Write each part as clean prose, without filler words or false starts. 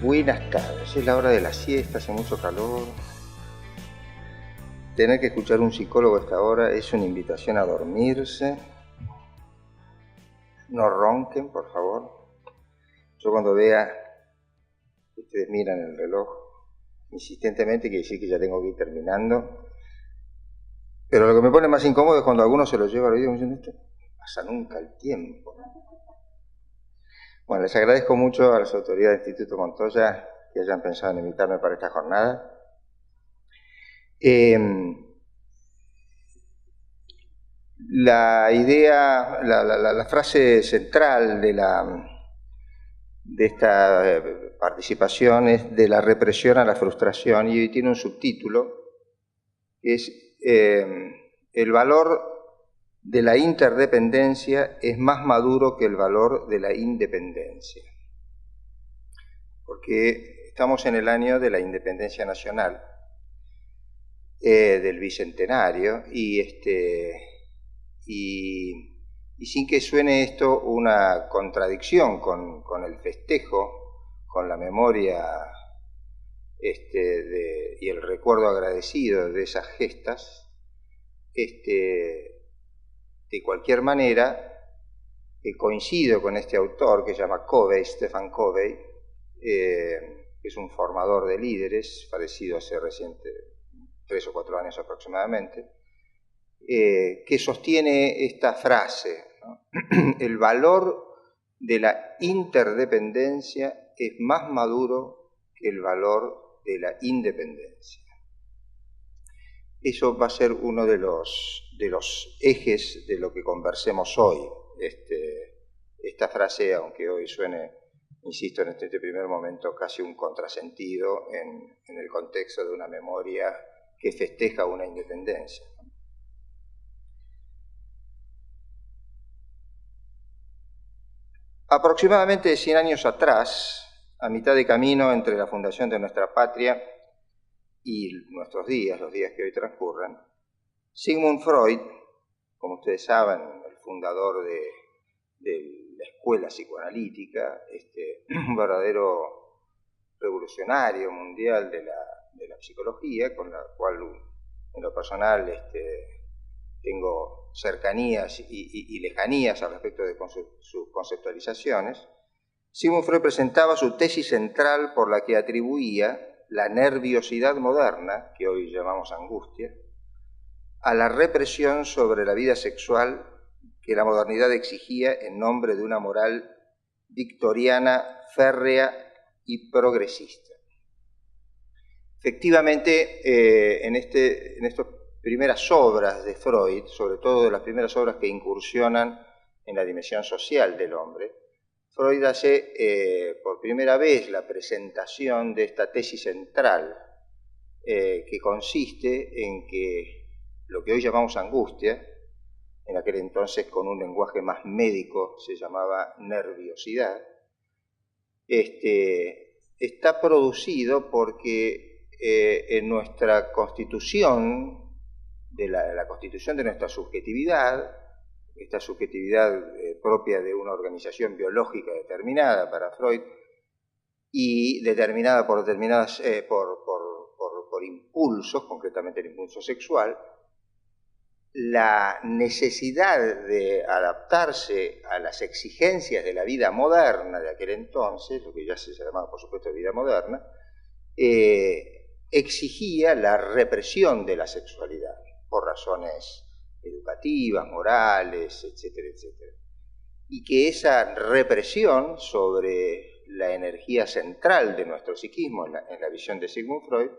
Buenas tardes, es la hora de la siesta, hace mucho calor. Tener que escuchar a un psicólogo a esta hora es una invitación a dormirse. No ronquen, por favor. Yo cuando vea que ustedes miran el reloj insistentemente, quiere decir que ya tengo que ir terminando. Pero lo que me pone más incómodo es cuando alguno se lo lleva al oído y me dicen, esto no pasa nunca el tiempo. Bueno, les agradezco mucho a las autoridades del Instituto Montoya que hayan pensado en invitarme para esta jornada. La idea, la frase central de esta participación es de la represión a la frustración, y hoy tiene un subtítulo que es el valor de la interdependencia es más maduro que el valor de la independencia. Porque estamos en el año de la independencia nacional, del bicentenario, y sin que suene esto una contradicción con el festejo, con la memoria y el recuerdo agradecido de esas gestas, de cualquier manera, coincido con este autor que se llama Covey, Stephen Covey, que es un formador de líderes, fallecido hace reciente 3 o 4 años aproximadamente, que sostiene esta frase, ¿no? El valor de la interdependencia es más maduro que el valor de la independencia. Eso va a ser uno de los ejes de lo que conversemos hoy. Esta frase, aunque hoy suene, insisto, en este primer momento casi un contrasentido en el contexto de una memoria que festeja una independencia. Aproximadamente 100 años atrás, a mitad de camino entre la fundación de nuestra patria y nuestros días, los días que hoy transcurren, Sigmund Freud, como ustedes saben, el fundador de la escuela psicoanalítica, un verdadero revolucionario mundial de la psicología, con la cual en lo personal tengo cercanías y lejanías al respecto de sus conceptualizaciones. Sigmund Freud presentaba su tesis central por la que atribuía la nerviosidad moderna, que hoy llamamos angustia, a la represión sobre la vida sexual que la modernidad exigía en nombre de una moral victoriana, férrea y progresista. Efectivamente, en estas primeras obras de Freud, sobre todo de las primeras obras que incursionan en la dimensión social del hombre, Freud hace por primera vez la presentación de esta tesis central, que consiste en que lo que hoy llamamos angustia, en aquel entonces con un lenguaje más médico se llamaba nerviosidad, está producido porque en nuestra constitución, la constitución de nuestra subjetividad, esta subjetividad propia de una organización biológica determinada para Freud y determinada por impulsos, concretamente el impulso sexual, la necesidad de adaptarse a las exigencias de la vida moderna de aquel entonces, lo que ya se llamaba por supuesto vida moderna, exigía la represión de la sexualidad por razones educativas, morales, etcétera, etcétera. Y que esa represión sobre la energía central de nuestro psiquismo, en la visión de Sigmund Freud,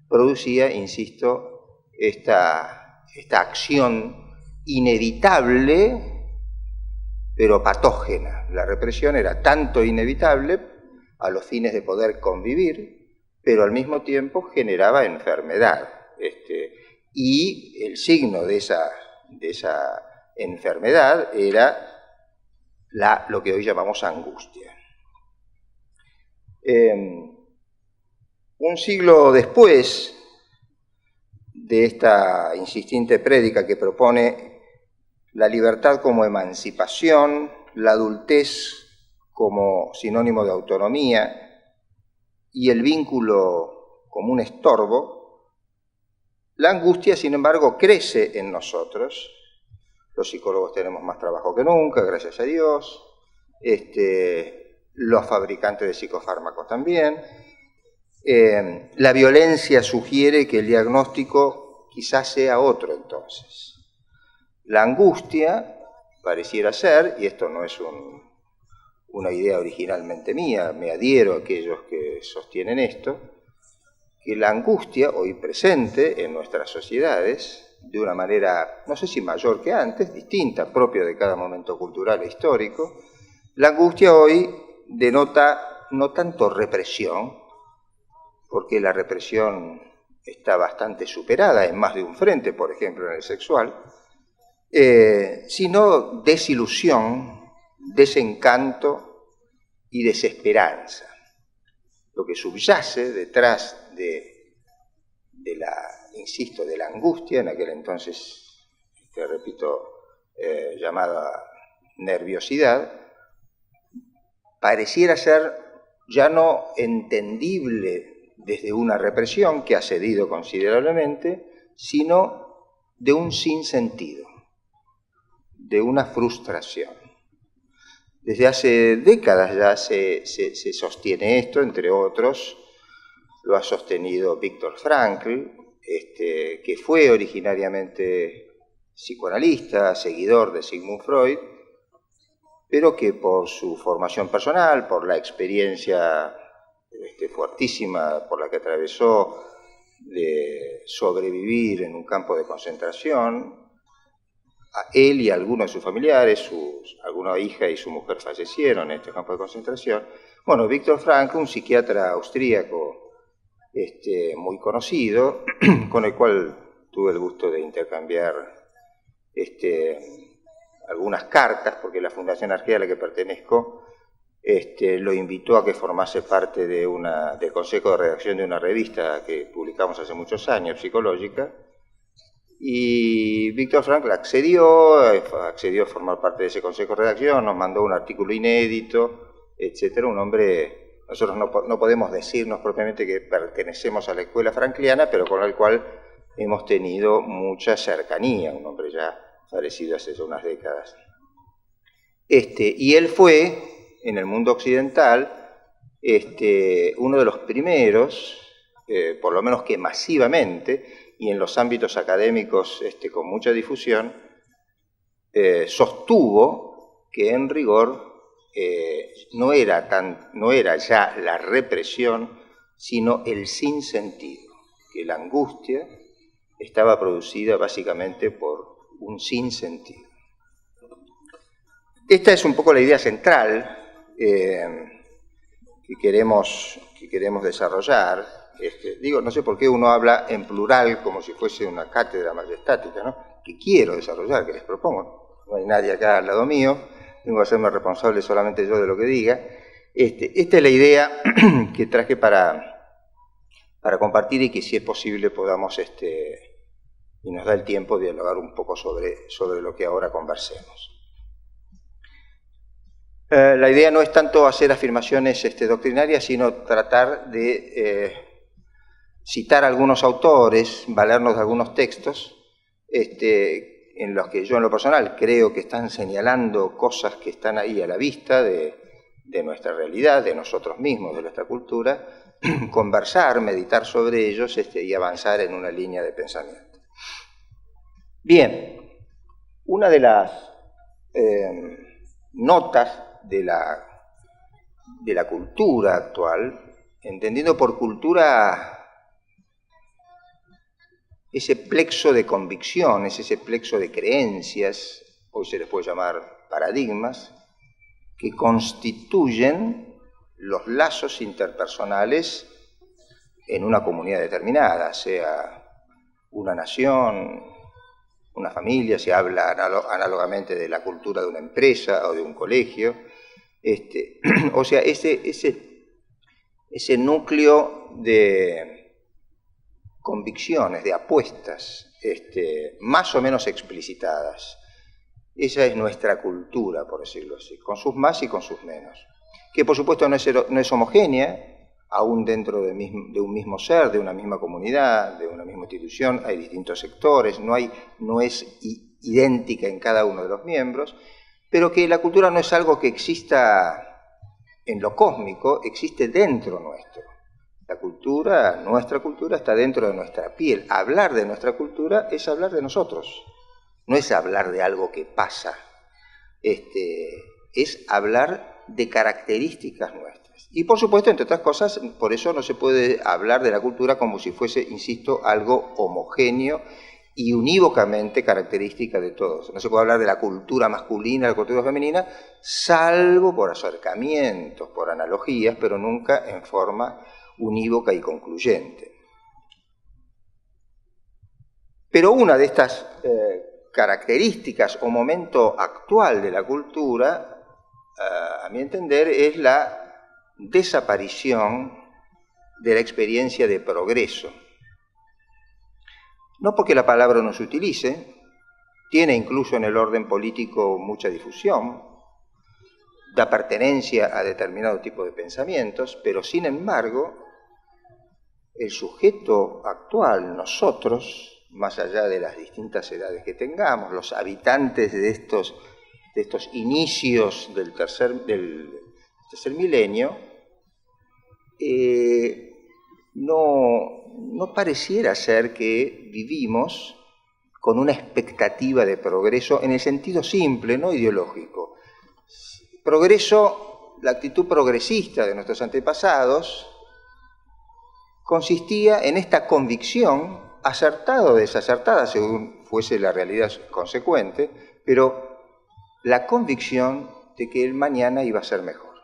producía, insisto, esta acción inevitable, pero patógena. La represión era tanto inevitable a los fines de poder convivir, pero al mismo tiempo generaba enfermedad. Y el signo de esa enfermedad era lo que hoy llamamos angustia. Un siglo después de esta insistente prédica que propone la libertad como emancipación, la adultez como sinónimo de autonomía, y el vínculo como un estorbo, la angustia, sin embargo, crece en nosotros. Los psicólogos tenemos más trabajo que nunca, gracias a Dios. Los fabricantes de psicofármacos también. La violencia sugiere que el diagnóstico quizás sea otro entonces. La angustia pareciera ser, y esto no es una idea originalmente mía, me adhiero a aquellos que sostienen esto, que la angustia, hoy presente en nuestras sociedades, de una manera, no sé si mayor que antes, distinta, propia de cada momento cultural e histórico, la angustia hoy denota no tanto represión, porque la represión está bastante superada en más de un frente, por ejemplo en el sexual, sino desilusión, desencanto y desesperanza. Lo que subyace detrás de la angustia, en aquel entonces, repito, llamada nerviosidad, pareciera ser ya no entendible desde una represión que ha cedido considerablemente, sino de un sinsentido, de una frustración. Desde hace décadas ya se sostiene esto, entre otros, lo ha sostenido Viktor Frankl, que fue originariamente psicoanalista, seguidor de Sigmund Freud, pero que por su formación personal, por la experiencia fuertísima por la que atravesó de sobrevivir en un campo de concentración, a él y a algunos de sus familiares, alguna hija y su mujer fallecieron en este campo de concentración. Bueno, Viktor Frankl, un psiquiatra austríaco muy conocido, con el cual tuve el gusto de intercambiar algunas cartas, porque la Fundación Arquea a la que pertenezco lo invitó a que formase parte del consejo de redacción de una revista que publicamos hace muchos años, psicológica, y Viktor Frankl accedió a formar parte de ese consejo de redacción, nos mandó un artículo inédito, etcétera. Un hombre, nosotros no podemos decirnos propiamente que pertenecemos a la escuela frankliana, pero con el cual hemos tenido mucha cercanía, un hombre ya fallecido hace ya unas décadas. Y él fue, en el mundo occidental, uno de los primeros, por lo menos que masivamente, y en los ámbitos académicos con mucha difusión, sostuvo que en rigor no era ya la represión, sino el sinsentido, que la angustia estaba producida básicamente por un sinsentido. Esta es un poco la idea central que queremos desarrollar. Digo, no sé por qué uno habla en plural como si fuese una cátedra majestática, ¿no? Que quiero desarrollar, que les propongo. No hay nadie acá al lado mío, tengo que hacerme responsable solamente yo de lo que diga. Esta es la idea que traje para compartir y que si es posible podamos, y nos da el tiempo, dialogar un poco sobre lo que ahora conversemos. La idea no es tanto hacer afirmaciones doctrinarias, sino tratar de citar algunos autores, valernos de algunos textos, en los que yo en lo personal creo que están señalando cosas que están ahí a la vista de nuestra realidad, de nosotros mismos, de nuestra cultura, conversar, meditar sobre ellos y avanzar en una línea de pensamiento. Bien, una de las notas de la cultura actual, entendiendo por cultura ese plexo de convicciones, ese plexo de creencias, hoy se les puede llamar paradigmas, que constituyen los lazos interpersonales en una comunidad determinada, sea una nación, una familia, se habla análogamente de la cultura de una empresa o de un colegio, o sea, ese núcleo de convicciones, de apuestas, más o menos explicitadas. Esa es nuestra cultura, por decirlo así, con sus más y con sus menos. Que por supuesto no es homogénea, aún dentro de un mismo ser, de una misma comunidad, de una misma institución, hay distintos sectores, no es idéntica en cada uno de los miembros, pero que la cultura no es algo que exista en lo cósmico, existe dentro nuestro. La cultura, nuestra cultura, está dentro de nuestra piel. Hablar de nuestra cultura es hablar de nosotros, no es hablar de algo que pasa, es hablar de características nuestras. Y por supuesto, entre otras cosas, por eso no se puede hablar de la cultura como si fuese, insisto, algo homogéneo y unívocamente característica de todos. No se puede hablar de la cultura masculina, de la cultura femenina, salvo por acercamientos, por analogías, pero nunca en forma unívoca y concluyente. Pero una de estas características o momento actual de la cultura, a mi entender, es la desaparición de la experiencia de progreso. No porque la palabra no se utilice, tiene incluso en el orden político mucha difusión, da pertenencia a determinado tipo de pensamientos, pero sin embargo, el sujeto actual, nosotros, más allá de las distintas edades que tengamos, los habitantes de estos inicios del tercer milenio, no pareciera ser que vivimos con una expectativa de progreso en el sentido simple, no ideológico. Progreso, la actitud progresista de nuestros antepasados consistía en esta convicción, acertada o desacertada, según fuese la realidad consecuente, pero la convicción de que el mañana iba a ser mejor.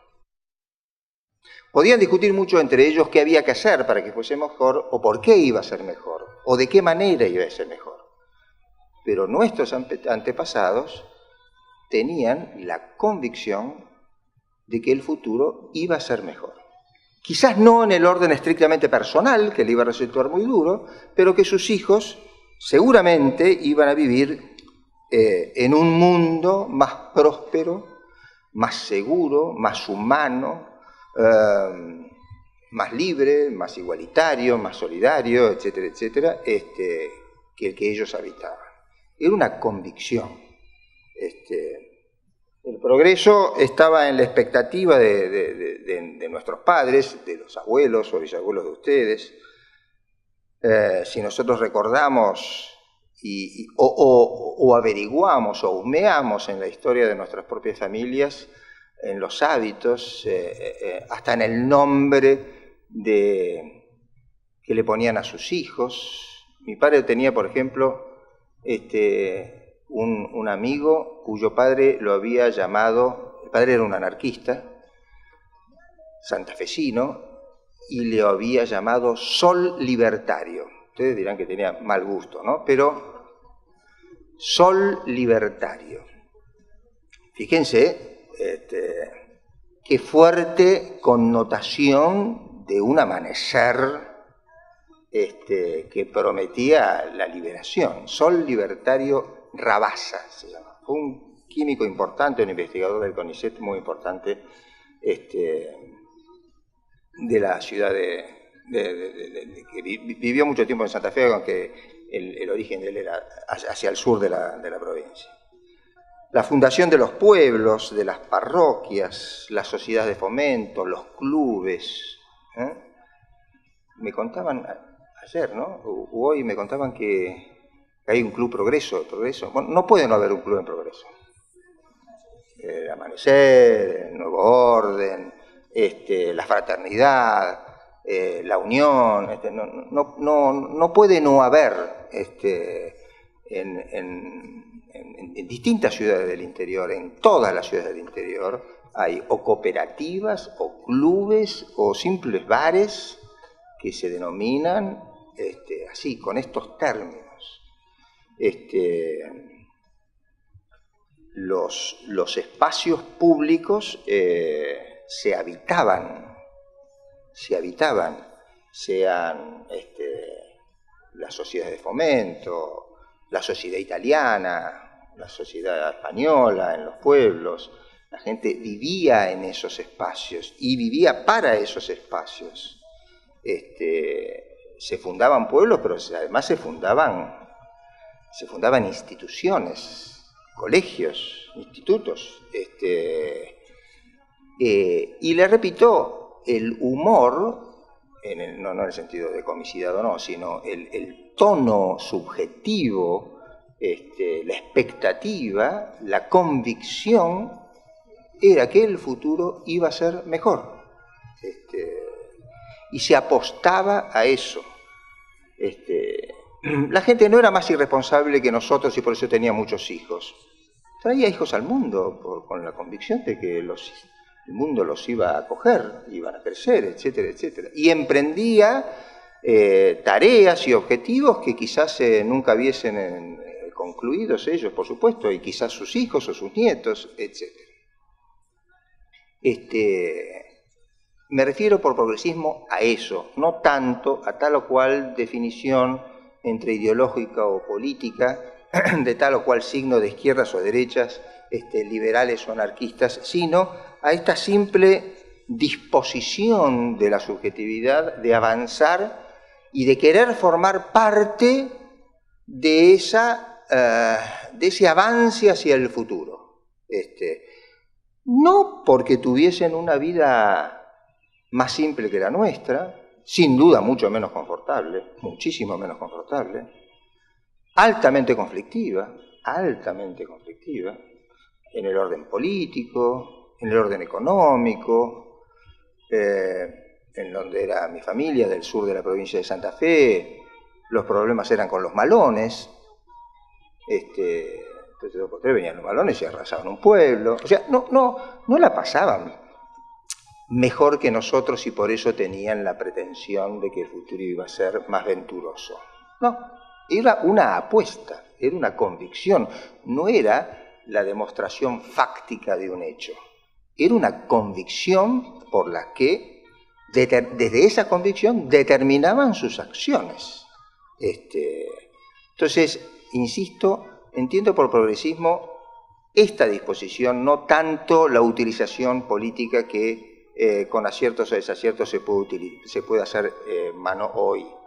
Podían discutir mucho entre ellos qué había que hacer para que fuese mejor, o por qué iba a ser mejor, o de qué manera iba a ser mejor. Pero nuestros antepasados tenían la convicción de que el futuro iba a ser mejor. Quizás no en el orden estrictamente personal, que le iba a resultar muy duro, pero que sus hijos seguramente iban a vivir en un mundo más próspero, más seguro, más humano, más libre, más igualitario, más solidario, etcétera, etcétera, que el que ellos habitaban. Era una convicción. El progreso estaba en la expectativa de nuestros padres, de los abuelos o bisabuelos de ustedes. Si nosotros recordamos o averiguamos o humeamos en la historia de nuestras propias familias, en los hábitos, hasta en el nombre que le ponían a sus hijos. Mi padre tenía, por ejemplo, un amigo cuyo padre lo había llamado, el padre era un anarquista, santafesino, y le había llamado Sol Libertario. Ustedes dirán que tenía mal gusto, ¿no? Pero Sol Libertario. Fíjense, qué fuerte connotación de un amanecer que prometía la liberación. Sol Libertario Rabasa se llama. Fue un químico importante, un investigador del CONICET muy importante de la ciudad que vivió mucho tiempo en Santa Fe, aunque el origen de él era hacia el sur de la provincia. La fundación de los pueblos, de las parroquias, las sociedades de fomento, los clubes. Me contaban ayer, ¿no? O hoy me contaban que hay un club Progreso. Bueno, no puede no haber un club en Progreso. El Amanecer, el Nuevo Orden, la fraternidad, la unión. No puede no haber en distintas ciudades del interior, en todas las ciudades del interior, hay o cooperativas, o clubes, o simples bares que se denominan así, con estos términos. Los espacios públicos se habitaban, sean las sociedades de fomento, la sociedad italiana, la sociedad española en los pueblos. La gente vivía en esos espacios y vivía para esos espacios. se fundaban pueblos, pero además se fundaban instituciones, colegios, institutos. Y le repito, el humor, no en el sentido de comicidad o no, sino el tono subjetivo, la expectativa, la convicción, era que el futuro iba a ser mejor. Y se apostaba a eso. La gente no era más irresponsable que nosotros y por eso tenía muchos hijos. Traía hijos al mundo con la convicción de que el mundo los iba a acoger, iban a crecer, etcétera, etcétera. Y emprendía tareas y objetivos que quizás nunca hubiesen concluidos ellos, por supuesto, y quizás sus hijos o sus nietos, etcétera. Me refiero por progresismo a eso, no tanto a tal o cual definición entre ideológica o política, de tal o cual signo de izquierdas o derechas, liberales o anarquistas, sino a esta simple disposición de la subjetividad de avanzar y de querer formar parte de ese avance hacia el futuro. No porque tuviesen una vida más simple que la nuestra, sin duda mucho menos confortable, muchísimo menos confortable, altamente conflictiva, en el orden político, en el orden económico, en donde era mi familia, del sur de la provincia de Santa Fe, los problemas eran con los malones, entonces por tres venían los malones y arrasaban un pueblo, o sea, no la pasaban mejor que nosotros y por eso tenían la pretensión de que el futuro iba a ser más venturoso. No, era una apuesta, era una convicción, no era la demostración fáctica de un hecho, era una convicción por la que desde esa convicción determinaban sus acciones. Entonces, insisto, entiendo por progresismo esta disposición, no tanto la utilización política que con aciertos o desaciertos se puede hacer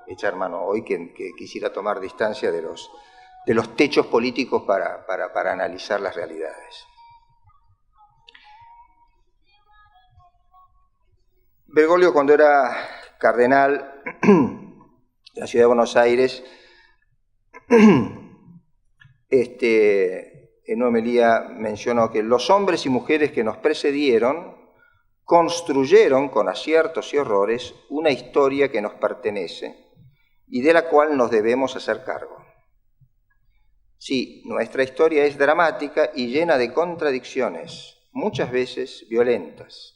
echar mano hoy, que quisiera tomar distancia de los techos políticos para analizar las realidades. Bergoglio, cuando era cardenal de la ciudad de Buenos Aires, en una homilía mencionó que los hombres y mujeres que nos precedieron construyeron con aciertos y errores una historia que nos pertenece y de la cual nos debemos hacer cargo. Sí, nuestra historia es dramática y llena de contradicciones, muchas veces violentas.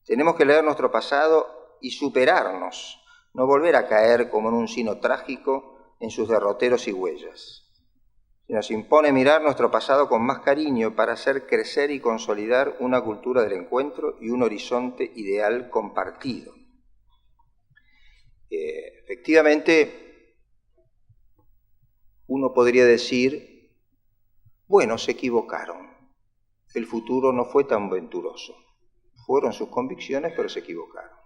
Tenemos que leer nuestro pasado y superarnos, no volver a caer como en un sino trágico en sus derroteros y huellas. Se nos impone mirar nuestro pasado con más cariño para hacer crecer y consolidar una cultura del encuentro y un horizonte ideal compartido. Efectivamente, uno podría decir, bueno, se equivocaron. El futuro no fue tan venturoso. Fueron sus convicciones, pero se equivocaron.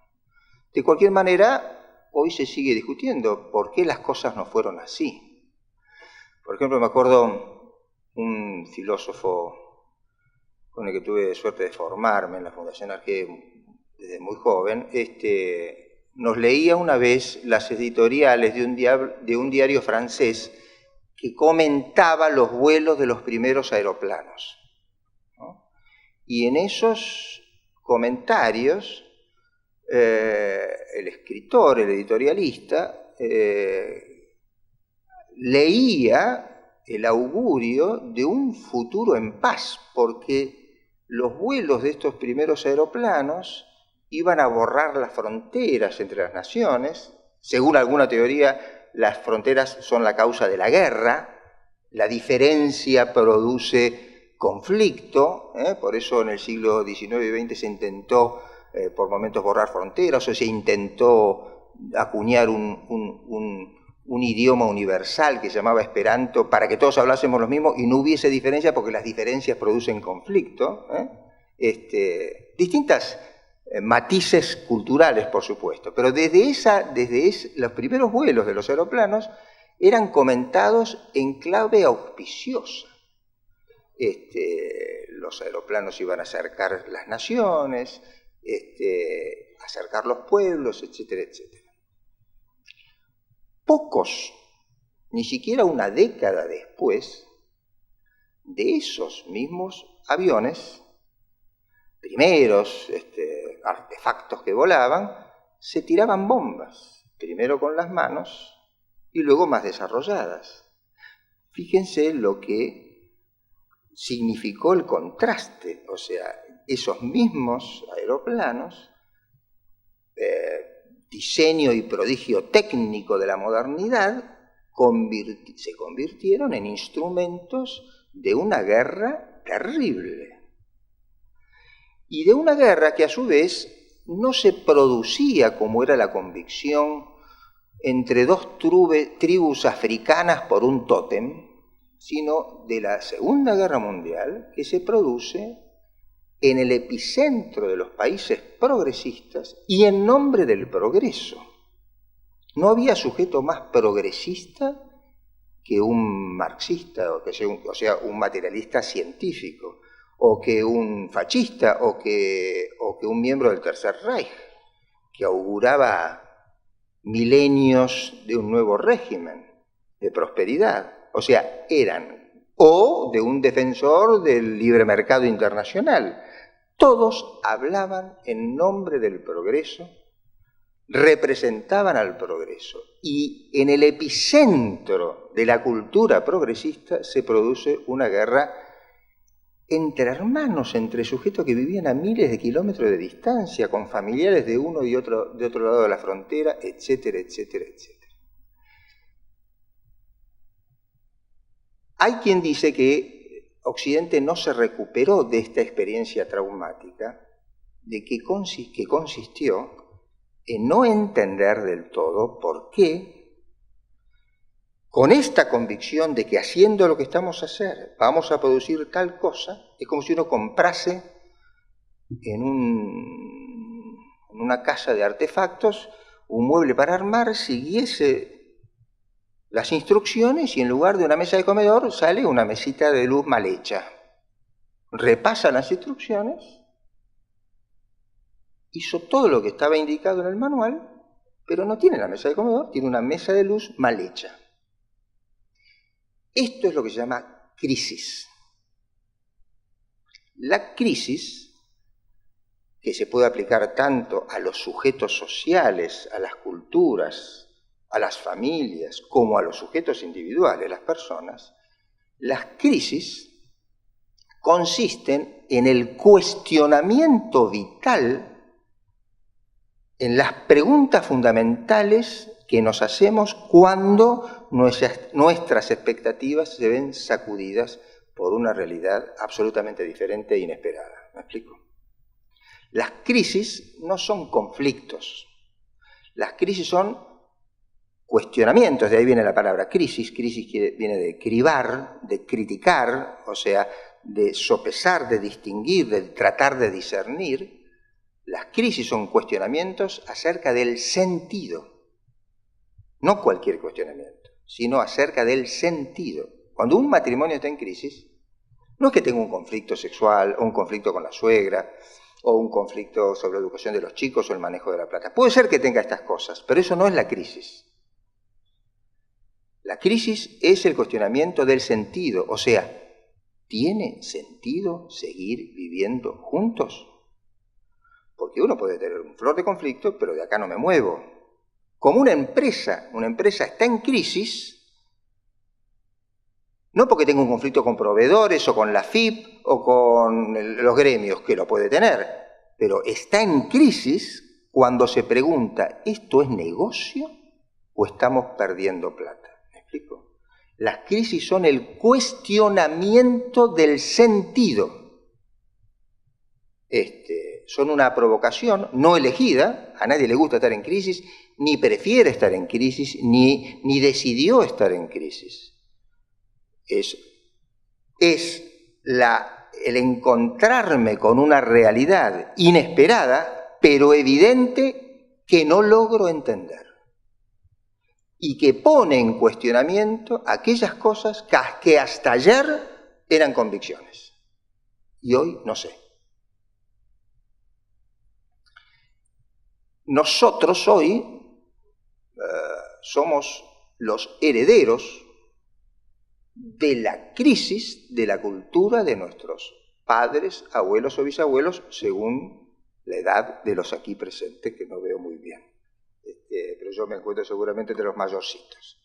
De cualquier manera, hoy se sigue discutiendo por qué las cosas no fueron así. Por ejemplo, me acuerdo un filósofo con el que tuve suerte de formarme en la Fundación Arge desde muy joven, nos leía una vez las editoriales de un diario francés que comentaba los vuelos de los primeros aeroplanos, ¿no? Y en esos comentarios, el escritor, el editorialista, leía el augurio de un futuro en paz, porque los vuelos de estos primeros aeroplanos iban a borrar las fronteras entre las naciones. Según alguna teoría, las fronteras son la causa de la guerra, la diferencia produce conflicto, por eso en el siglo XIX y XX se intentó por momentos borrar fronteras, o se intentó acuñar un idioma universal que se llamaba Esperanto para que todos hablásemos lo mismo y no hubiese diferencia porque las diferencias producen conflicto. Distintas matices culturales, por supuesto, pero desde los primeros vuelos de los aeroplanos eran comentados en clave auspiciosa. Los aeroplanos iban a acercar las naciones, acercar los pueblos, etcétera, etcétera. Pocos, ni siquiera una década después, de esos mismos aviones, primeros artefactos que volaban, se tiraban bombas, primero con las manos y luego más desarrolladas. Fíjense lo que significó el contraste, o sea, esos mismos aeroplanos, diseño y prodigio técnico de la modernidad, se convirtieron en instrumentos de una guerra terrible. Y de una guerra que a su vez no se producía como era la convicción entre dos tribus africanas por un tótem, sino de la Segunda Guerra Mundial, que se produce en el epicentro de los países progresistas y en nombre del progreso. No había sujeto más progresista que un marxista, o sea, un materialista científico, o que un fascista, o que un miembro del Tercer Reich, que auguraba milenios de un nuevo régimen, de prosperidad. O sea, o de un defensor del libre mercado internacional. Todos hablaban en nombre del progreso, representaban al progreso. Y en el epicentro de la cultura progresista se produce una guerra entre hermanos, entre sujetos que vivían a miles de kilómetros de distancia, con familiares de uno y otro, de otro lado de la frontera, etcétera, etcétera, etcétera. Hay quien dice que Occidente no se recuperó de esta experiencia traumática, de que consistió en no entender del todo por qué, con esta convicción de que haciendo lo que estamos a hacer vamos a producir tal cosa, es como si uno comprase en una casa de artefactos un mueble para armar, siguiese las instrucciones y en lugar de una mesa de comedor sale una mesita de luz mal hecha. Repasa las instrucciones, hizo todo lo que estaba indicado en el manual, pero no tiene la mesa de comedor, tiene una mesa de luz mal hecha. Esto es lo que se llama crisis. La crisis, que se puede aplicar tanto a los sujetos sociales, a las culturas, a las familias, como a los sujetos individuales, las personas, las crisis consisten en el cuestionamiento vital, en las preguntas fundamentales que nos hacemos cuando nuestras expectativas se ven sacudidas por una realidad absolutamente diferente e inesperada. ¿Me explico? Las crisis no son conflictos. Las crisis son cuestionamientos, de ahí viene la palabra crisis. Crisis viene de cribar, de criticar, o sea, de sopesar, de distinguir, de tratar de discernir. Las crisis son cuestionamientos acerca del sentido. No cualquier cuestionamiento, sino acerca del sentido. Cuando un matrimonio está en crisis, no es que tenga un conflicto sexual, o un conflicto con la suegra, o un conflicto sobre la educación de los chicos o el manejo de la plata. Puede ser que tenga estas cosas, pero eso no es la crisis. La crisis es el cuestionamiento del sentido, o sea, ¿tiene sentido seguir viviendo juntos? Porque uno puede tener un flor de conflicto, pero de acá no me muevo. Como una empresa está en crisis, no porque tenga un conflicto con proveedores o con la FIP o con los gremios, que lo puede tener, pero está en crisis cuando se pregunta, ¿esto es negocio o estamos perdiendo plata? ¿Me explico? Las crisis son el cuestionamiento del sentido. Son una provocación no elegida, a nadie le gusta estar en crisis, ni prefiere estar en crisis, ni decidió estar en crisis. Es el encontrarme con una realidad inesperada pero evidente, que no logro entender y que pone en cuestionamiento aquellas cosas que hasta ayer eran convicciones y hoy no sé. Nosotros hoy somos los herederos de la crisis de la cultura de nuestros padres, abuelos o bisabuelos, según la edad de los aquí presentes, que no veo muy bien. Pero yo me encuentro seguramente entre los mayorcitos.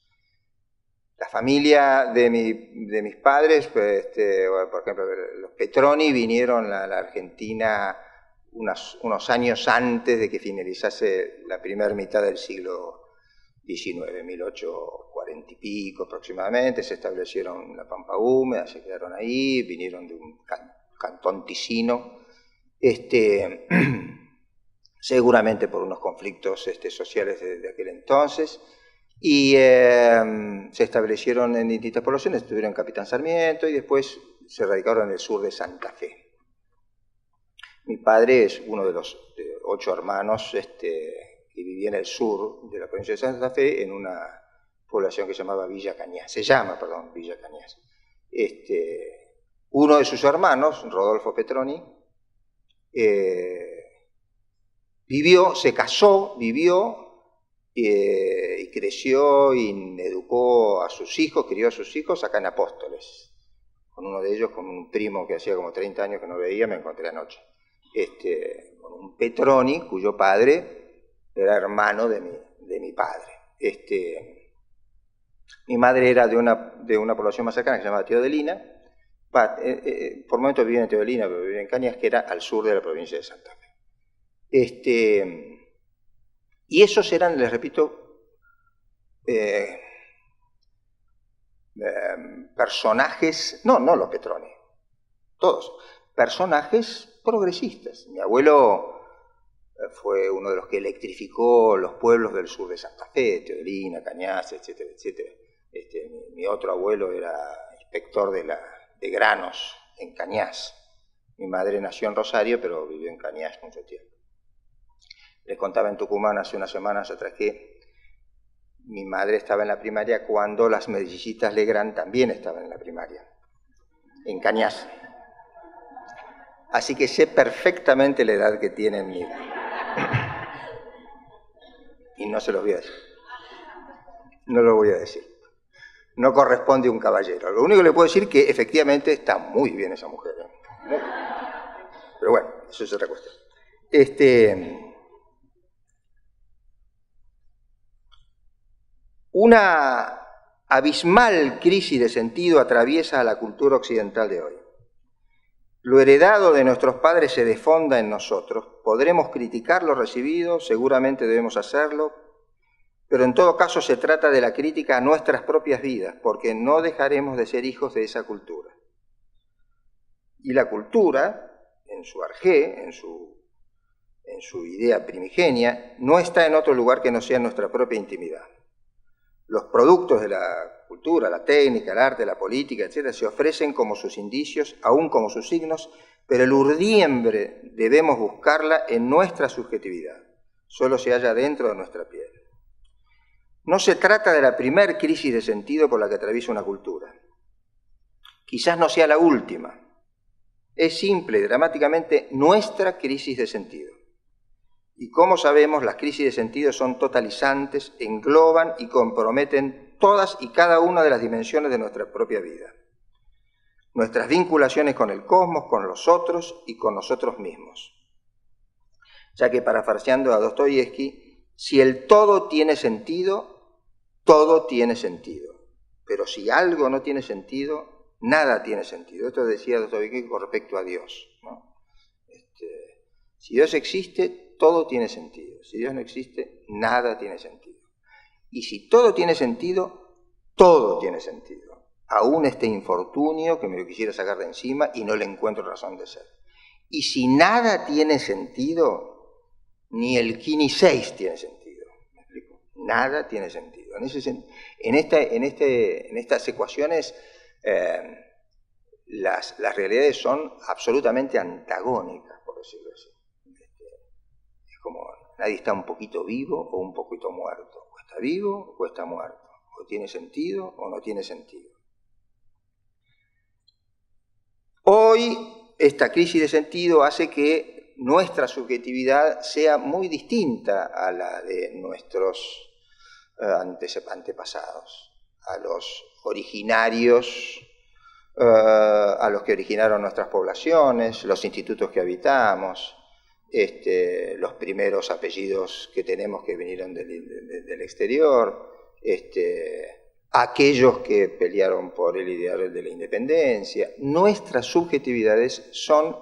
La familia de mis padres, pues, bueno, por ejemplo, los Petroni vinieron a la Argentina unos años antes de que finalizase la primera mitad del siglo XIX, 1840 y pico aproximadamente, se establecieron en la Pampa Húmeda, se quedaron ahí, vinieron de un cantón ticino, seguramente por unos conflictos sociales de aquel entonces, y se establecieron en distintas poblaciones, estuvieron en Capitán Sarmiento y después se radicaron en el sur de Santa Fe. Mi padre es uno de los 8 hermanos que vivía en el sur de la provincia de Santa Fe, en una población que se llamaba Villa Cañas, Villa Cañas. Uno de sus hermanos, Rodolfo Petroni, se casó, vivió y creció y educó a sus hijos, crió a sus hijos acá en Apóstoles. Con uno de ellos, con un primo que hacía como 30 años que no veía, me encontré anoche. Con un Petroni, cuyo padre era hermano de mi padre. Mi madre era de una población más cercana que se llamaba Teodelina. Por momentos vivía en Teodelina, pero vivía en Cañas, que era al sur de la provincia de Santa Fe. Y esos eran, les repito, personajes, no los Petroni, todos, personajes progresistas. Mi abuelo fue uno de los que electrificó los pueblos del sur de Santa Fe, Teodelina, Cañas, etcétera, etcétera. Mi otro abuelo era inspector de granos en Cañas. Mi madre nació en Rosario, pero vivió en Cañas mucho tiempo. Les contaba en Tucumán hace unas semanas atrás que mi madre estaba en la primaria cuando las mellizzitas Legrand también estaban en la primaria, en Cañas. Así que sé perfectamente la edad que tienen mi... Y no se los voy a decir. No lo voy a decir. No corresponde a un caballero. Lo único que le puedo decir es que efectivamente está muy bien esa mujer. Muy bien. Pero bueno, eso es otra cuestión. Una abismal crisis de sentido atraviesa a la cultura occidental de hoy. Lo heredado de nuestros padres se desfonda en nosotros. Podremos criticar lo recibido, seguramente debemos hacerlo, pero en todo caso se trata de la crítica a nuestras propias vidas, porque no dejaremos de ser hijos de esa cultura. Y la cultura, en su arjé, en su idea primigenia, no está en otro lugar que no sea en nuestra propia intimidad. Los productos de la cultura, la técnica, el arte, la política, etc., se ofrecen como sus indicios, aún como sus signos, pero el urdiembre debemos buscarla en nuestra subjetividad. Solo se halla dentro de nuestra piel. No se trata de la primer crisis de sentido por la que atraviesa una cultura. Quizás no sea la última. Es simple y dramáticamente nuestra crisis de sentido. Y como sabemos, las crisis de sentido son totalizantes, engloban y comprometen todas y cada una de las dimensiones de nuestra propia vida. Nuestras vinculaciones con el cosmos, con los otros y con nosotros mismos. Ya que, parafraseando a Dostoyevsky, si el todo tiene sentido, todo tiene sentido. Pero si algo no tiene sentido, nada tiene sentido. Esto decía Dostoyevsky con respecto a Dios, ¿no? Si Dios existe, todo tiene sentido. Si Dios no existe, nada tiene sentido. Y si todo tiene sentido, todo tiene sentido. Aún este infortunio que me lo quisiera sacar de encima y no le encuentro razón de ser. Y si nada tiene sentido, ni el Ki ni 6 tiene sentido. ¿Me explico? Nada tiene sentido. En estas ecuaciones las realidades son absolutamente antagónicas, por decirlo así. Nadie está un poquito vivo o un poquito muerto. O está vivo o está muerto. O tiene sentido o no tiene sentido. Hoy, esta crisis de sentido hace que nuestra subjetividad sea muy distinta a la de nuestros antepasados, a los originarios, a los que originaron nuestras poblaciones, los institutos que habitamos, los primeros apellidos que tenemos que vinieron del exterior, aquellos que pelearon por el ideal de la independencia. Nuestras subjetividades son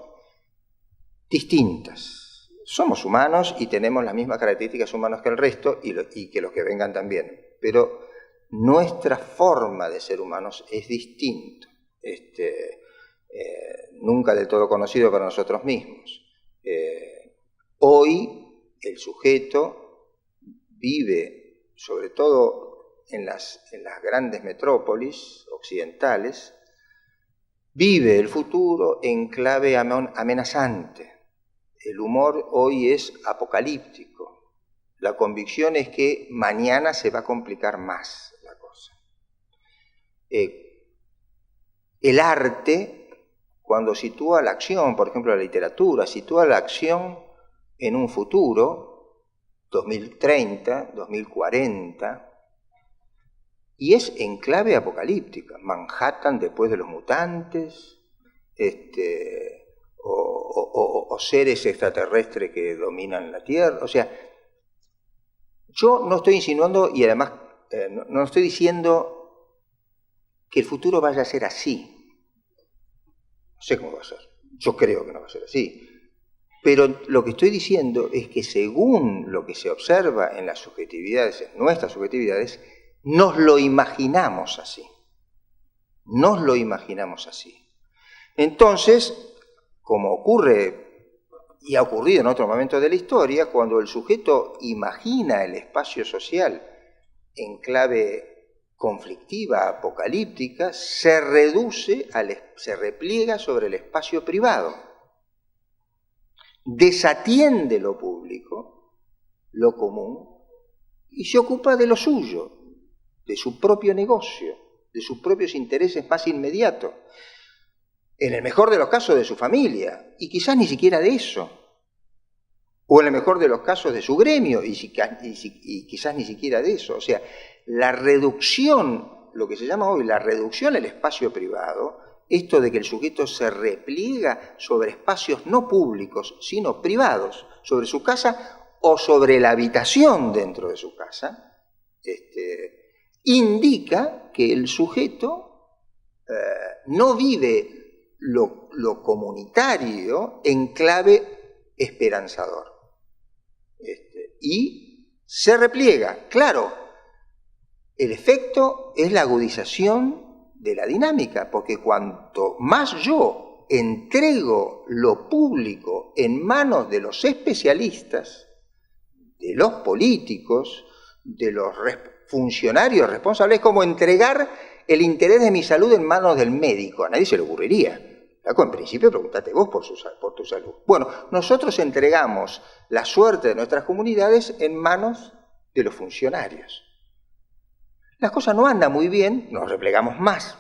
distintas. Somos humanos y tenemos las mismas características humanas que el resto y que los que vengan también, pero nuestra forma de ser humanos es distinta. Nunca del todo conocido para nosotros mismos. Hoy el sujeto vive, sobre todo en las grandes metrópolis occidentales, vive el futuro en clave amenazante. El humor hoy es apocalíptico. La convicción es que mañana se va a complicar más la cosa. El arte, cuando sitúa la acción, por ejemplo la literatura, sitúa la acción en un futuro, 2030, 2040, y es en clave apocalíptica. Manhattan después de los mutantes, o seres extraterrestres que dominan la Tierra. O sea, yo no estoy insinuando, y además no estoy diciendo que el futuro vaya a ser así. No sé cómo va a ser. Yo creo que no va a ser así. Pero lo que estoy diciendo es que según lo que se observa en las subjetividades, en nuestras subjetividades, nos lo imaginamos así. Nos lo imaginamos así. Entonces, como ocurre y ha ocurrido en otro momento de la historia, cuando el sujeto imagina el espacio social en clave conflictiva, apocalíptica, se repliega sobre el espacio privado. Desatiende lo público, lo común, y se ocupa de lo suyo, de su propio negocio, de sus propios intereses más inmediatos. En el mejor de los casos de su familia, y quizás ni siquiera de eso. O en el mejor de los casos de su gremio, y quizás ni siquiera de eso. O sea, la reducción, lo que se llama hoy la reducción al espacio privado, esto de que el sujeto se repliega sobre espacios no públicos, sino privados, sobre su casa o sobre la habitación dentro de su casa, indica que el sujeto no vive lo comunitario en clave esperanzador. Y se repliega. Claro, el efecto es la agudización de la dinámica, porque cuanto más yo entrego lo público en manos de los especialistas, de los políticos, de los funcionarios responsables, es como entregar el interés de mi salud en manos del médico. A nadie se le ocurriría. En principio, pregúntate vos por tu salud. Bueno, nosotros entregamos la suerte de nuestras comunidades en manos de los funcionarios. Las cosas no andan muy bien, nos replegamos más.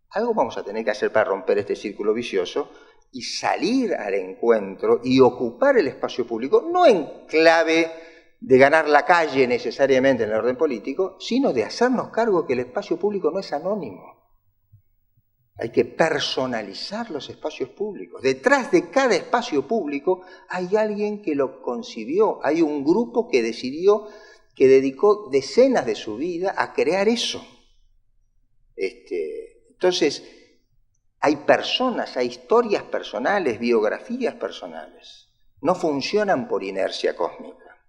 Algo vamos a tener que hacer para romper este círculo vicioso y salir al encuentro y ocupar el espacio público, no en clave de ganar la calle necesariamente en el orden político, sino de hacernos cargo que el espacio público no es anónimo. Hay que personalizar los espacios públicos. Detrás de cada espacio público hay alguien que lo concibió, hay un grupo que decidió, que dedicó decenas de su vida a crear eso. Entonces, hay personas, hay historias personales, biografías personales. No funcionan por inercia cósmica.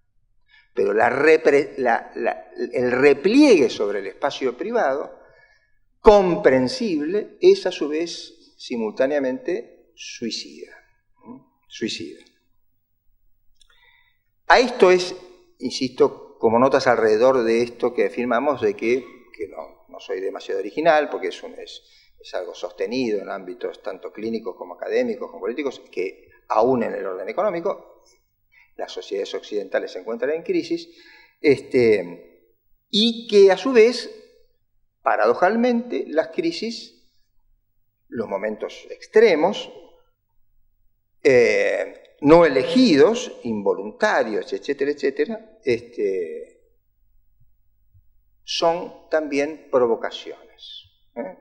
Pero el repliegue sobre el espacio privado, comprensible, es a su vez simultáneamente suicida. A esto es, insisto, como notas alrededor de esto que afirmamos, de que no soy demasiado original, porque es algo sostenido en ámbitos tanto clínicos como académicos, como políticos, que aún en el orden económico, las sociedades occidentales se encuentran en crisis, y que a su vez, paradojalmente, las crisis, los momentos extremos, no elegidos, involuntarios, etcétera, etcétera, son también provocaciones.